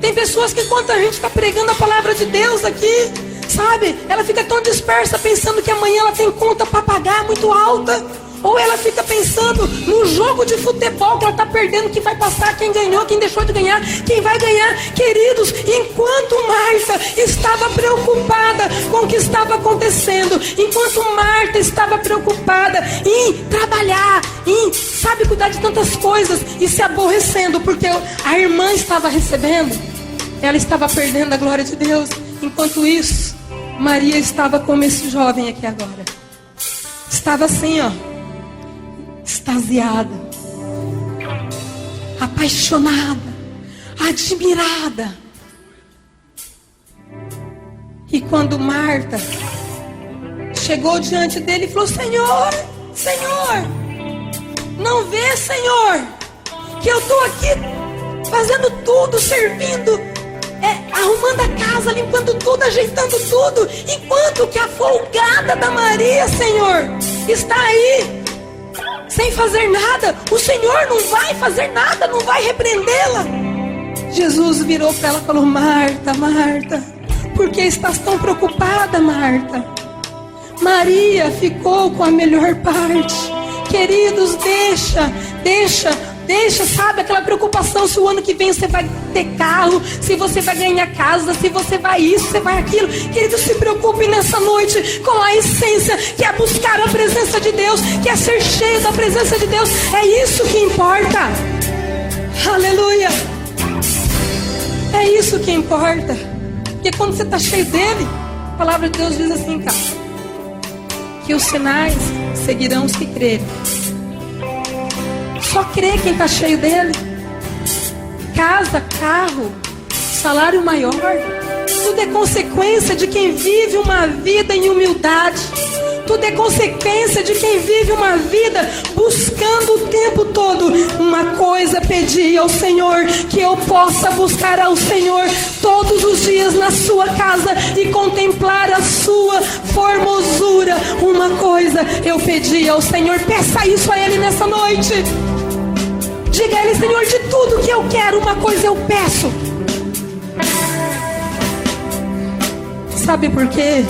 Tem pessoas que enquanto a gente está pregando a palavra de Deus aqui, sabe, ela fica tão dispersa pensando que amanhã ela tem conta para pagar muito alta. Ou ela fica pensando no jogo de futebol que ela está perdendo, que vai passar, quem ganhou, quem deixou de ganhar, quem vai ganhar. Queridos, enquanto Marta estava preocupada com o que estava acontecendo, enquanto Marta estava preocupada em trabalhar, em, sabe, cuidar de tantas coisas e se aborrecendo porque a irmã estava recebendo, ela estava perdendo a glória de Deus. Enquanto isso, Maria estava como esse jovem aqui agora. Estava assim, ó, extasiada, apaixonada, admirada. E quando Marta chegou diante dele e falou: Senhor, não vê, Senhor, que eu estou aqui fazendo tudo, servindo, arrumando a casa, limpando tudo, ajeitando tudo, enquanto que a folgada da Maria, Senhor, está aí sem fazer nada. O Senhor não vai fazer nada, não vai repreendê-la. Jesus virou para ela e falou: Marta, Marta, por que estás tão preocupada, Marta? Maria ficou com a melhor parte. Queridos, deixa, sabe, aquela preocupação se o ano que vem você vai ter carro, se você vai ganhar casa, se você vai isso, se vai aquilo. Queridos, se preocupe nessa noite com a essência, que é buscar a presença de Deus, que é ser cheio da presença de Deus. É isso que importa. Aleluia. É isso que importa. Porque quando você está cheio dele, a palavra de Deus diz assim, cara, que os sinais seguirão os que crerem. Só crê quem está cheio dele. Casa, carro, salário maior, tudo é consequência de quem vive uma vida em humildade, Tudo é consequência de quem vive uma vida buscando o tempo todo. Uma coisa pedi ao Senhor, que eu possa buscar ao Senhor todos os dias na sua casa e contemplar a sua formosura. Uma coisa eu pedi ao Senhor. Peça isso a Ele nessa noite. Diga a Ele: Senhor, de tudo que eu quero, uma coisa eu peço. Sabe por quê?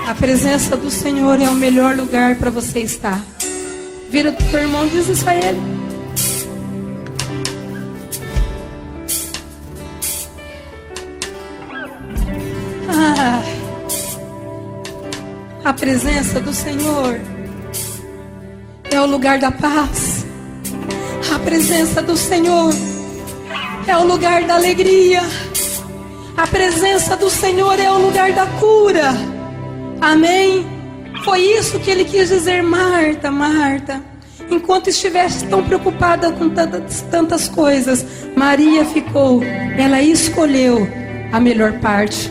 A presença do Senhor é o melhor lugar para você estar. Vira do teu irmão e diz isso a ele. A presença do Senhor é o lugar da paz. A presença do Senhor é o lugar da alegria. A presença do Senhor é o lugar da cura. Amém? Foi isso que Ele quis dizer. Marta, Marta, enquanto estivesse tão preocupada com tantas coisas, Maria ficou, ela escolheu a melhor parte.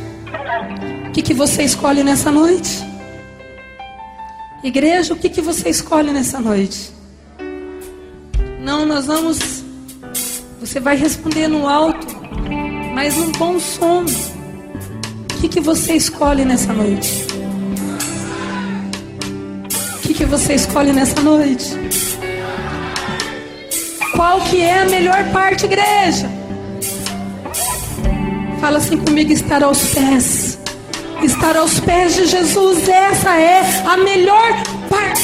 O que você escolhe nessa noite? Igreja, o que você escolhe nessa noite? Não, nós vamos... Você vai responder no alto, mas num bom som. O que você escolhe nessa noite? O que você escolhe nessa noite? Qual que é a melhor parte, igreja? Fala assim comigo: estar aos pés. Estar aos pés de Jesus, essa é a melhor parte.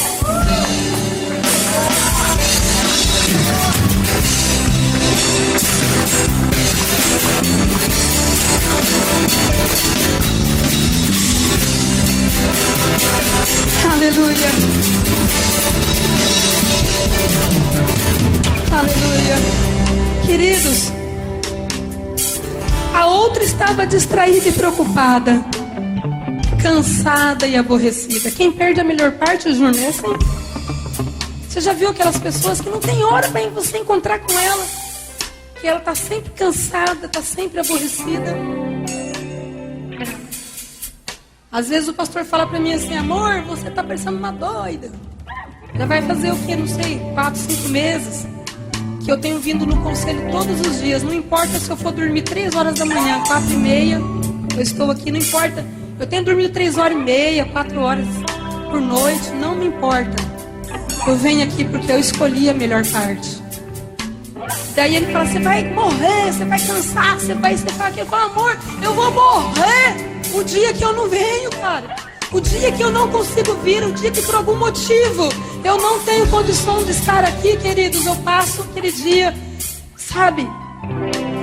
Aleluia. Aleluia. Queridos, a outra estava distraída e preocupada, cansada e aborrecida. Quem perde a melhor parte, Júnior, é assim. Você já viu aquelas pessoas que não tem hora para você encontrar com ela, que ela está sempre cansada, está sempre aborrecida? Às vezes o pastor fala para mim assim: amor, você está parecendo uma doida. Já vai fazer o quê? Não sei, 4, 5 meses que eu tenho vindo no conselho todos os dias. Não importa se eu for dormir 3 horas da manhã, 4h30, eu estou aqui, não importa. Eu tenho dormido 3h30, 4 horas por noite, não me importa. Eu venho aqui porque eu escolhi a melhor parte. Daí ele fala: você vai morrer, você vai cansar, você vai aqui. Eu falo: amor, eu vou morrer o dia que eu não venho, cara. O dia que eu não consigo vir, o dia que por algum motivo eu não tenho condição de estar aqui, queridos, eu passo aquele dia, sabe,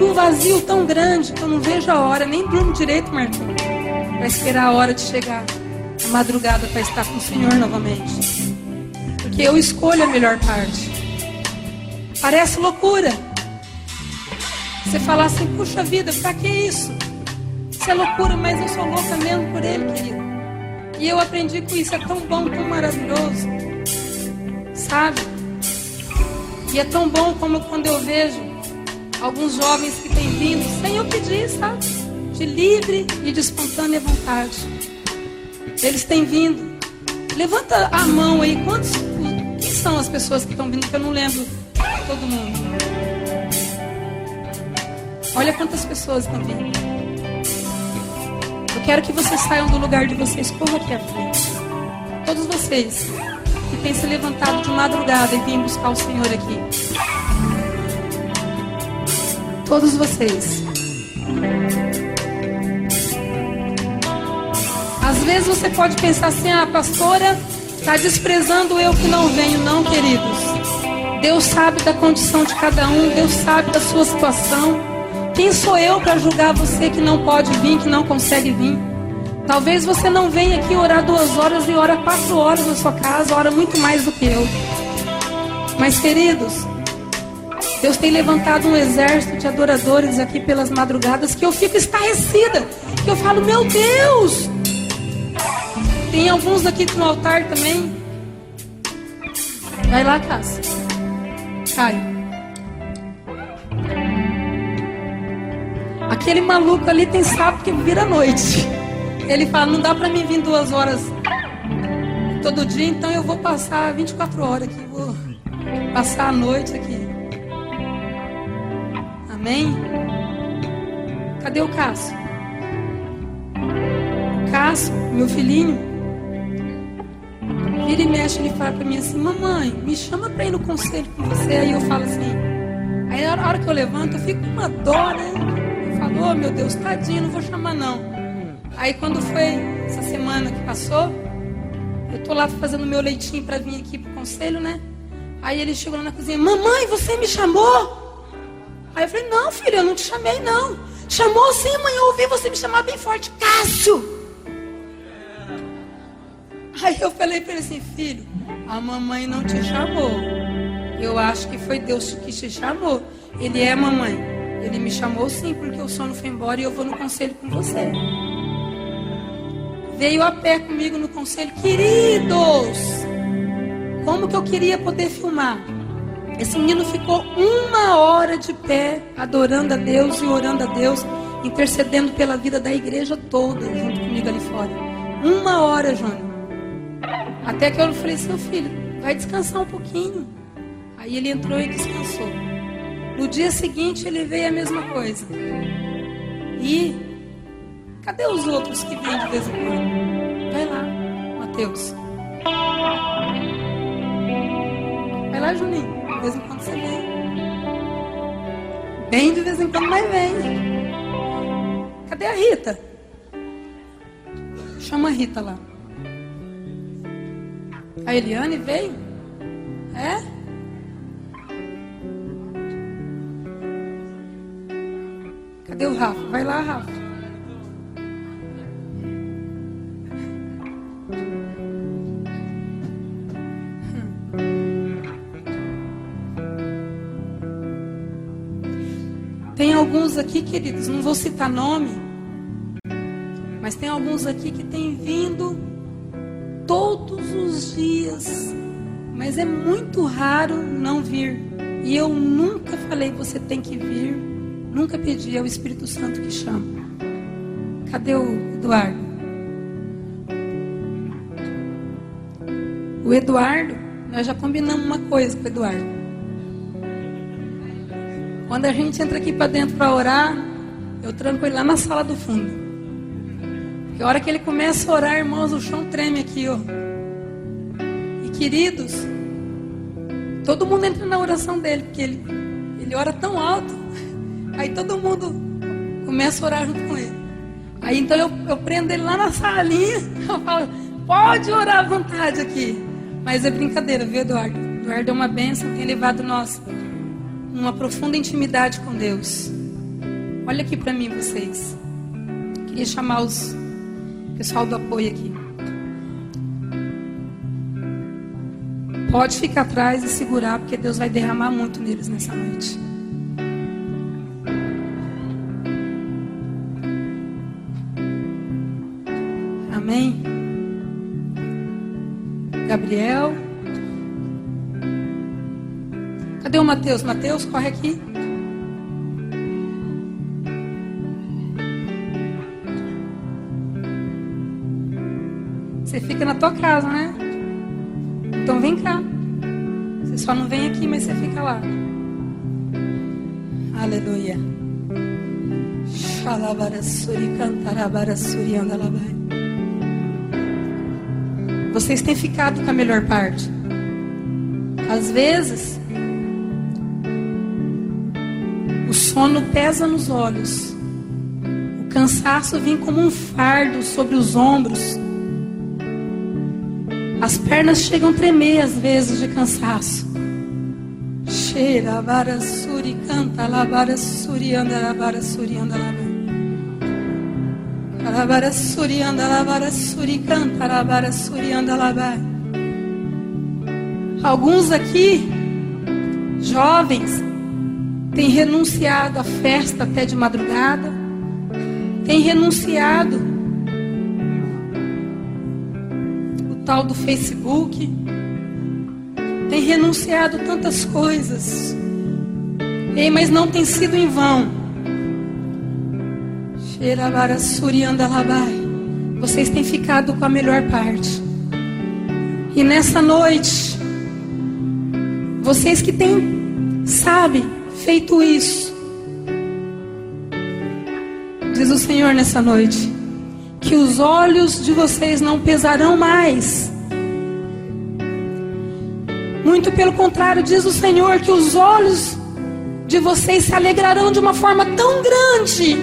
um vazio tão grande que eu não vejo a hora, nem durmo direito, Marquinhos, para esperar a hora de chegar a madrugada para estar com o Senhor novamente. Porque eu escolho a melhor parte. Parece loucura você falar assim: puxa vida, pra que isso? Isso é loucura, mas eu sou louca mesmo por Ele, querido. E eu aprendi com isso. É tão bom, tão maravilhoso, sabe? E é tão bom como quando eu vejo alguns jovens que têm vindo sem eu pedir, sabe? De livre e de espontânea vontade. Eles têm vindo. Levanta a mão aí. Quem são as pessoas que estão vindo? Que eu não lembro todo mundo. Olha quantas pessoas estão vindo. Eu quero que vocês saiam do lugar de vocês. Corram aqui à frente. Todos vocês que têm se levantado de madrugada e vêm buscar o Senhor aqui. Todos vocês. Às vezes você pode pensar assim: a pastora está desprezando eu que não venho. Não, queridos. Deus sabe da condição de cada um. Deus sabe da sua situação. Quem sou eu para julgar você que não pode vir, que não consegue vir? Talvez você não venha aqui orar 2 horas e ora 4 horas na sua casa, ora muito mais do que eu. Mas, queridos, Deus tem levantado um exército de adoradores aqui pelas madrugadas que eu fico estarrecida. Que eu falo: meu Deus! Tem alguns aqui no altar também. Vai lá, Cássia. Caio. Aquele maluco ali tem sábado que vira noite. Ele fala: não dá pra mim vir 2 horas todo dia, então eu vou passar 24 horas aqui, vou passar a noite aqui. Amém? Cadê o Cássio? O Cássio, meu filhinho, vira e mexe, ele fala pra mim assim: mamãe, me chama pra ir no conselho com você. Aí eu falo assim, aí na hora que eu levanto, eu fico com uma dó, né? Eu falo, oh meu Deus, tadinho, não vou chamar não. Aí quando foi essa semana que passou, eu tô lá fazendo meu leitinho pra vir aqui pro conselho, né? Aí ele chegou lá na cozinha: mamãe, você me chamou? Aí eu falei: não, filho, eu não te chamei não. Chamou sim, mãe, eu ouvi você me chamar bem forte: Cássio. Aí eu falei pra ele assim: filho, a mamãe não te chamou. Eu acho que foi Deus que te chamou. Ele é, mamãe. Ele me chamou sim, porque o sono foi embora e eu vou no conselho com você. Veio a pé comigo no conselho. Queridos, como que eu queria poder filmar. Esse menino ficou 1 hora de pé, adorando a Deus e orando a Deus, intercedendo pela vida da igreja toda, junto comigo ali fora. 1 hora, Jônio. Até que eu falei: seu filho, vai descansar um pouquinho. Aí ele entrou e descansou. No dia seguinte ele veio a mesma coisa. E cadê os outros que vêm de vez em quando? Vai lá, Mateus. Vai lá, Juninho. De vez em quando você vem. Bem de vez em quando, mas vem. Cadê a Rita? Chama a Rita lá. A Eliane veio? É? Cadê o Rafa? Vai lá, Rafa. Tem alguns aqui, queridos, não vou citar nome, mas tem alguns aqui que têm vindo todos os dias, mas é muito raro não vir. E eu nunca falei: você tem que vir, nunca pedi, é o Espírito Santo que chama. Cadê o Eduardo? O Eduardo, nós já combinamos uma coisa com o Eduardo. Quando a gente entra aqui para dentro para orar, eu tranco ele lá na sala do fundo. Porque a hora que ele começa a orar, irmãos, o chão treme aqui, ó. E queridos, todo mundo entra na oração dele, porque ele ora tão alto. Aí todo mundo começa a orar junto com ele. Aí então eu prendo ele lá na salinha. Eu falo: pode orar à vontade aqui. Mas é brincadeira, viu, Eduardo? Eduardo é uma bênção, tem levado nós uma profunda intimidade com Deus. Olha aqui para mim, vocês. Queria chamar o pessoal do apoio aqui. Pode ficar atrás e segurar, porque Deus vai derramar muito neles nessa noite. Amém? Gabriel. Cadê o Mateus? Mateus, corre aqui. Você fica na tua casa, né? Então vem cá. Você só não vem aqui, mas você fica lá. Aleluia. Xalabarassuri cantarabarassuri andalabai. Vocês têm ficado com a melhor parte. Às vezes o sono pesa nos olhos. O cansaço vem como um fardo sobre os ombros. As pernas chegam a tremer às vezes de cansaço. Cheira barassuri canta labarassuri andalabarassuri andalabai. Alabarassuri andalabarassuri canta labarassuri andalabai. Alguns aqui, jovens, têm renunciado à festa até de madrugada, têm renunciado o tal do Facebook, têm renunciado tantas coisas. Ei, mas não tem sido em vão. Vocês têm ficado com a melhor parte. E nessa noite, vocês que têm, sabe, feito isso, diz o Senhor nessa noite, que os olhos de vocês não pesarão mais. Muito pelo contrário, diz o Senhor, que os olhos de vocês se alegrarão de uma forma tão grande,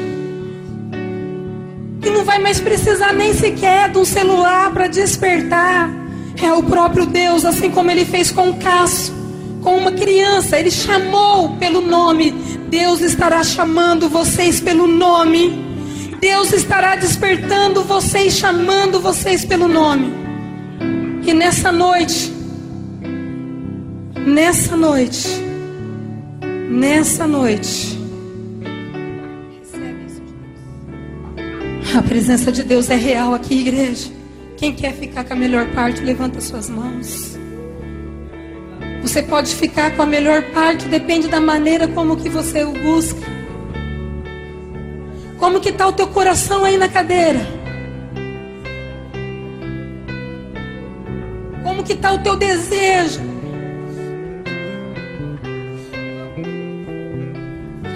que não vai mais precisar nem sequer de um celular para despertar. É o próprio Deus, assim como Ele fez com o Cássio, com uma criança, Ele chamou pelo nome. Deus estará chamando vocês pelo nome. Deus estará despertando vocês, chamando vocês pelo nome. E nessa noite, a presença de Deus é real aqui, igreja. Quem quer ficar com a melhor parte, levanta suas mãos. Você pode ficar com a melhor parte, depende da maneira como que você o busca. Como que está o teu coração aí na cadeira? Como que está o teu desejo?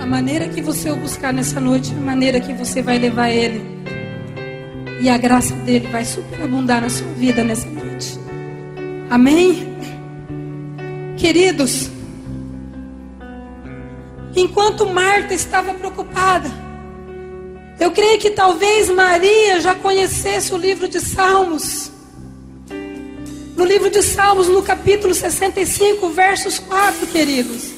A maneira que você o buscar nessa noite, a maneira que você vai levar Ele. E a graça dele vai superabundar na sua vida nessa noite. Amém? Queridos, enquanto Marta estava preocupada, eu creio que talvez Maria já conhecesse o livro de Salmos. No livro de Salmos, no capítulo 65, versos 4, queridos.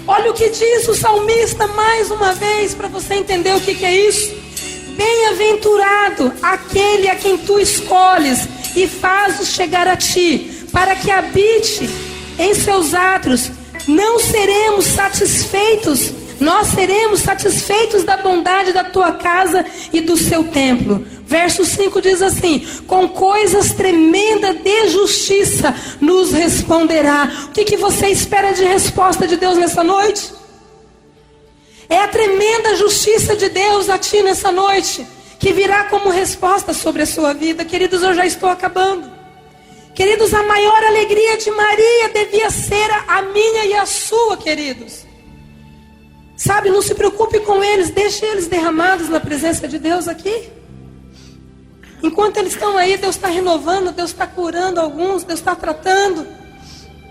Olha o que diz o salmista mais uma vez, para você entender o que é isso. Bem-aventurado aquele a quem tu escolhes e fazes chegar a ti, para que habite em seus atos. Não seremos satisfeitos, nós seremos satisfeitos da bondade da tua casa e do seu templo. Verso 5 diz assim: com coisas tremendas de justiça nos responderá. O que você espera de resposta de Deus nessa noite? É a tremenda justiça de Deus a ti nessa noite, que virá como resposta sobre a sua vida. Queridos, eu já estou acabando. Queridos, a maior alegria de Maria devia ser a minha e a sua, queridos. Sabe, não se preocupe com eles, deixe eles derramados na presença de Deus aqui. Enquanto eles estão aí, Deus está renovando, Deus está curando alguns, Deus está tratando.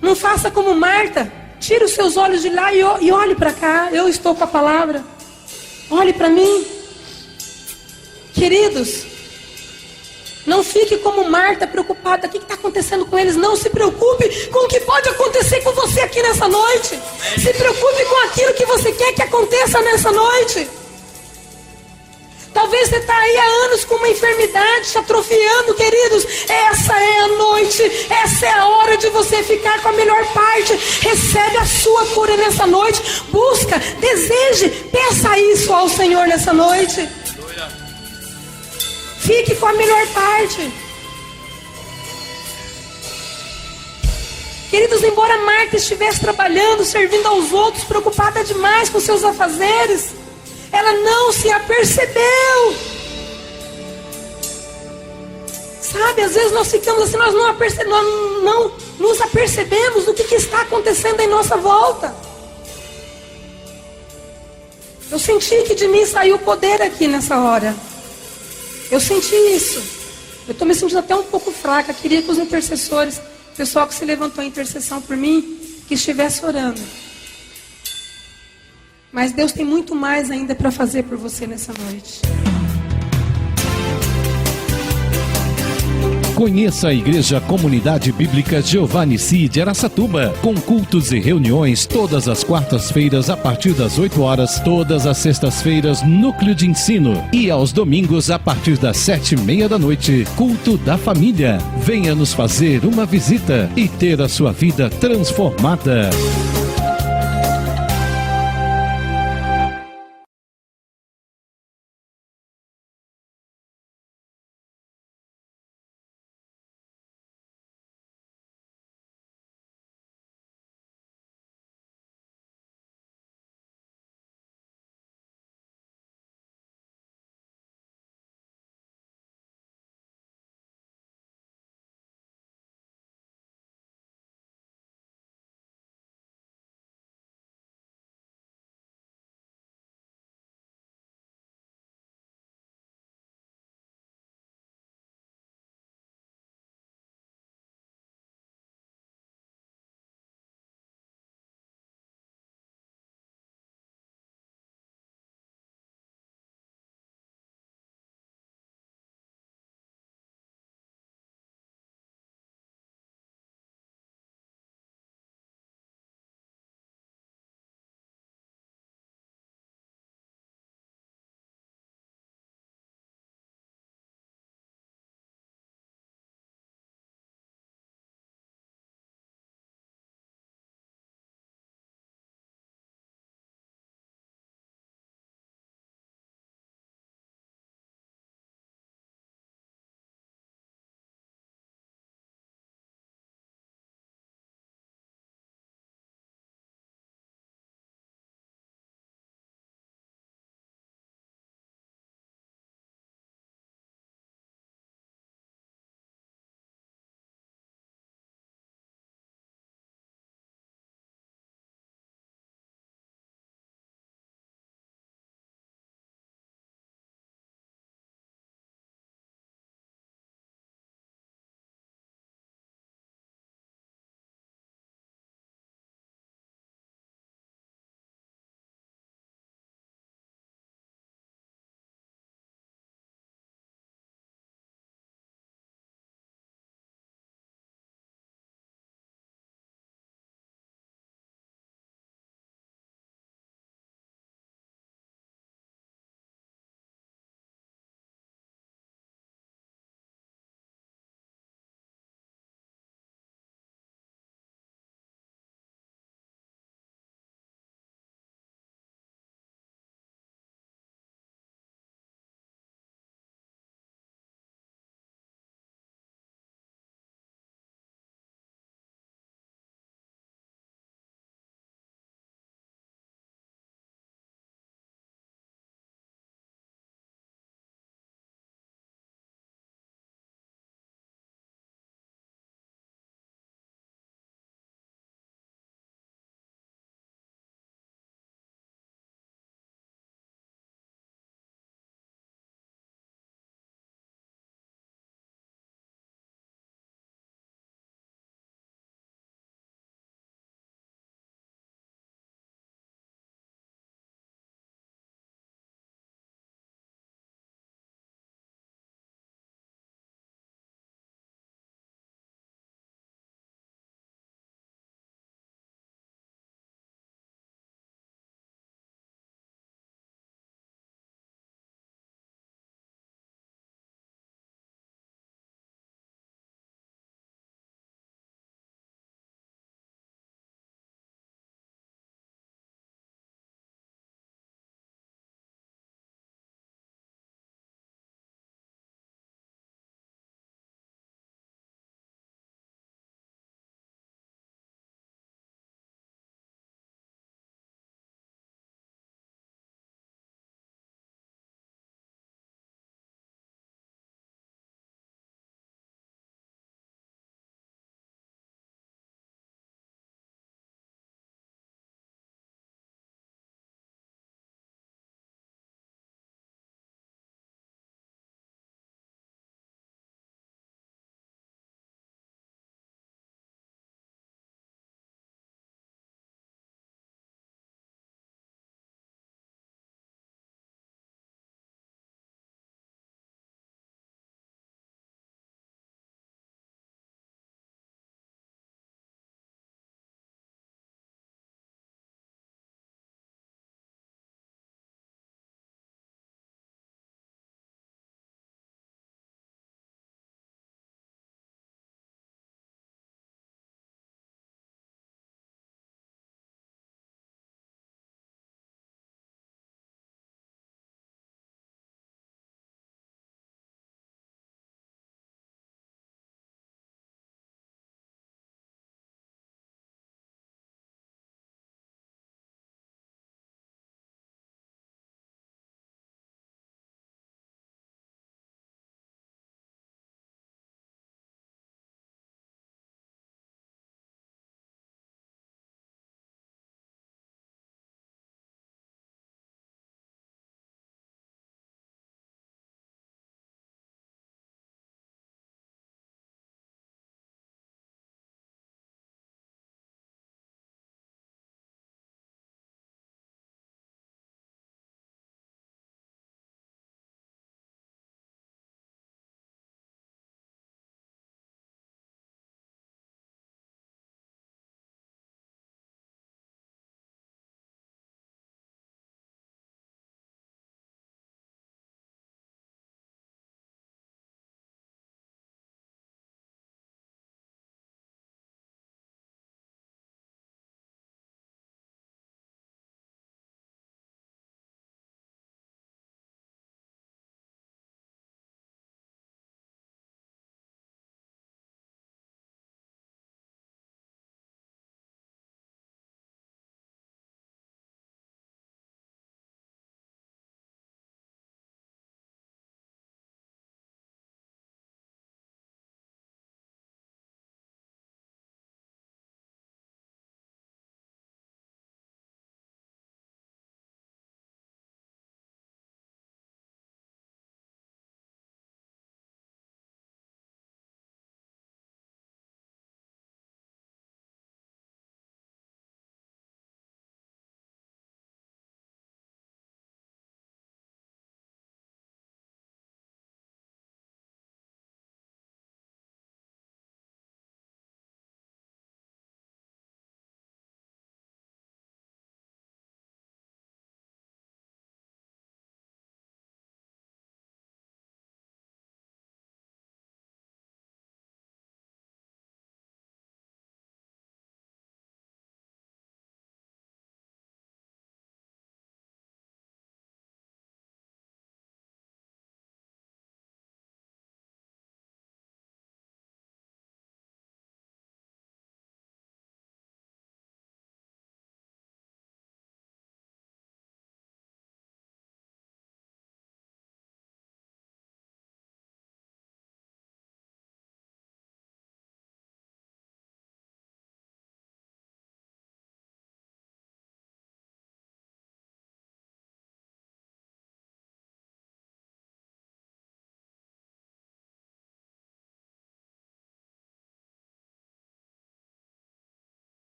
Não faça como Marta. Tire os seus olhos de lá e olhe para cá. Eu estou com a palavra. Olhe para mim. Queridos, não fique como Marta, preocupada. O que está acontecendo com eles? Não se preocupe com o que pode acontecer com você aqui nessa noite. Se preocupe com aquilo que você quer que aconteça nessa noite. Talvez você está aí há anos com uma enfermidade te atrofiando, queridos. Essa é a noite, essa é a hora de você ficar com a melhor parte. Recebe a sua cura nessa noite. Busca, deseje, peça isso ao Senhor nessa noite. Fique com a melhor parte. Queridos, embora Marta estivesse trabalhando, servindo aos outros, preocupada demais com seus afazeres, ela não se apercebeu. Sabe, às vezes nós ficamos assim, nós não nos apercebemos do que está acontecendo em nossa volta. Eu senti que de mim saiu poder aqui nessa hora. Eu senti isso. Eu estou me sentindo até um pouco fraca. Queria que os intercessores, o pessoal que se levantou em intercessão por mim, que estivesse orando. Mas Deus tem muito mais ainda para fazer por você nessa noite. Conheça a Igreja Comunidade Bíblica Jeová Nissi de Araçatuba, com cultos e reuniões todas as quartas-feiras a partir das 8 horas, todas as sextas-feiras, núcleo de ensino, e aos domingos a partir das 7:30 da noite, culto da família. Venha nos fazer uma visita e ter a sua vida transformada.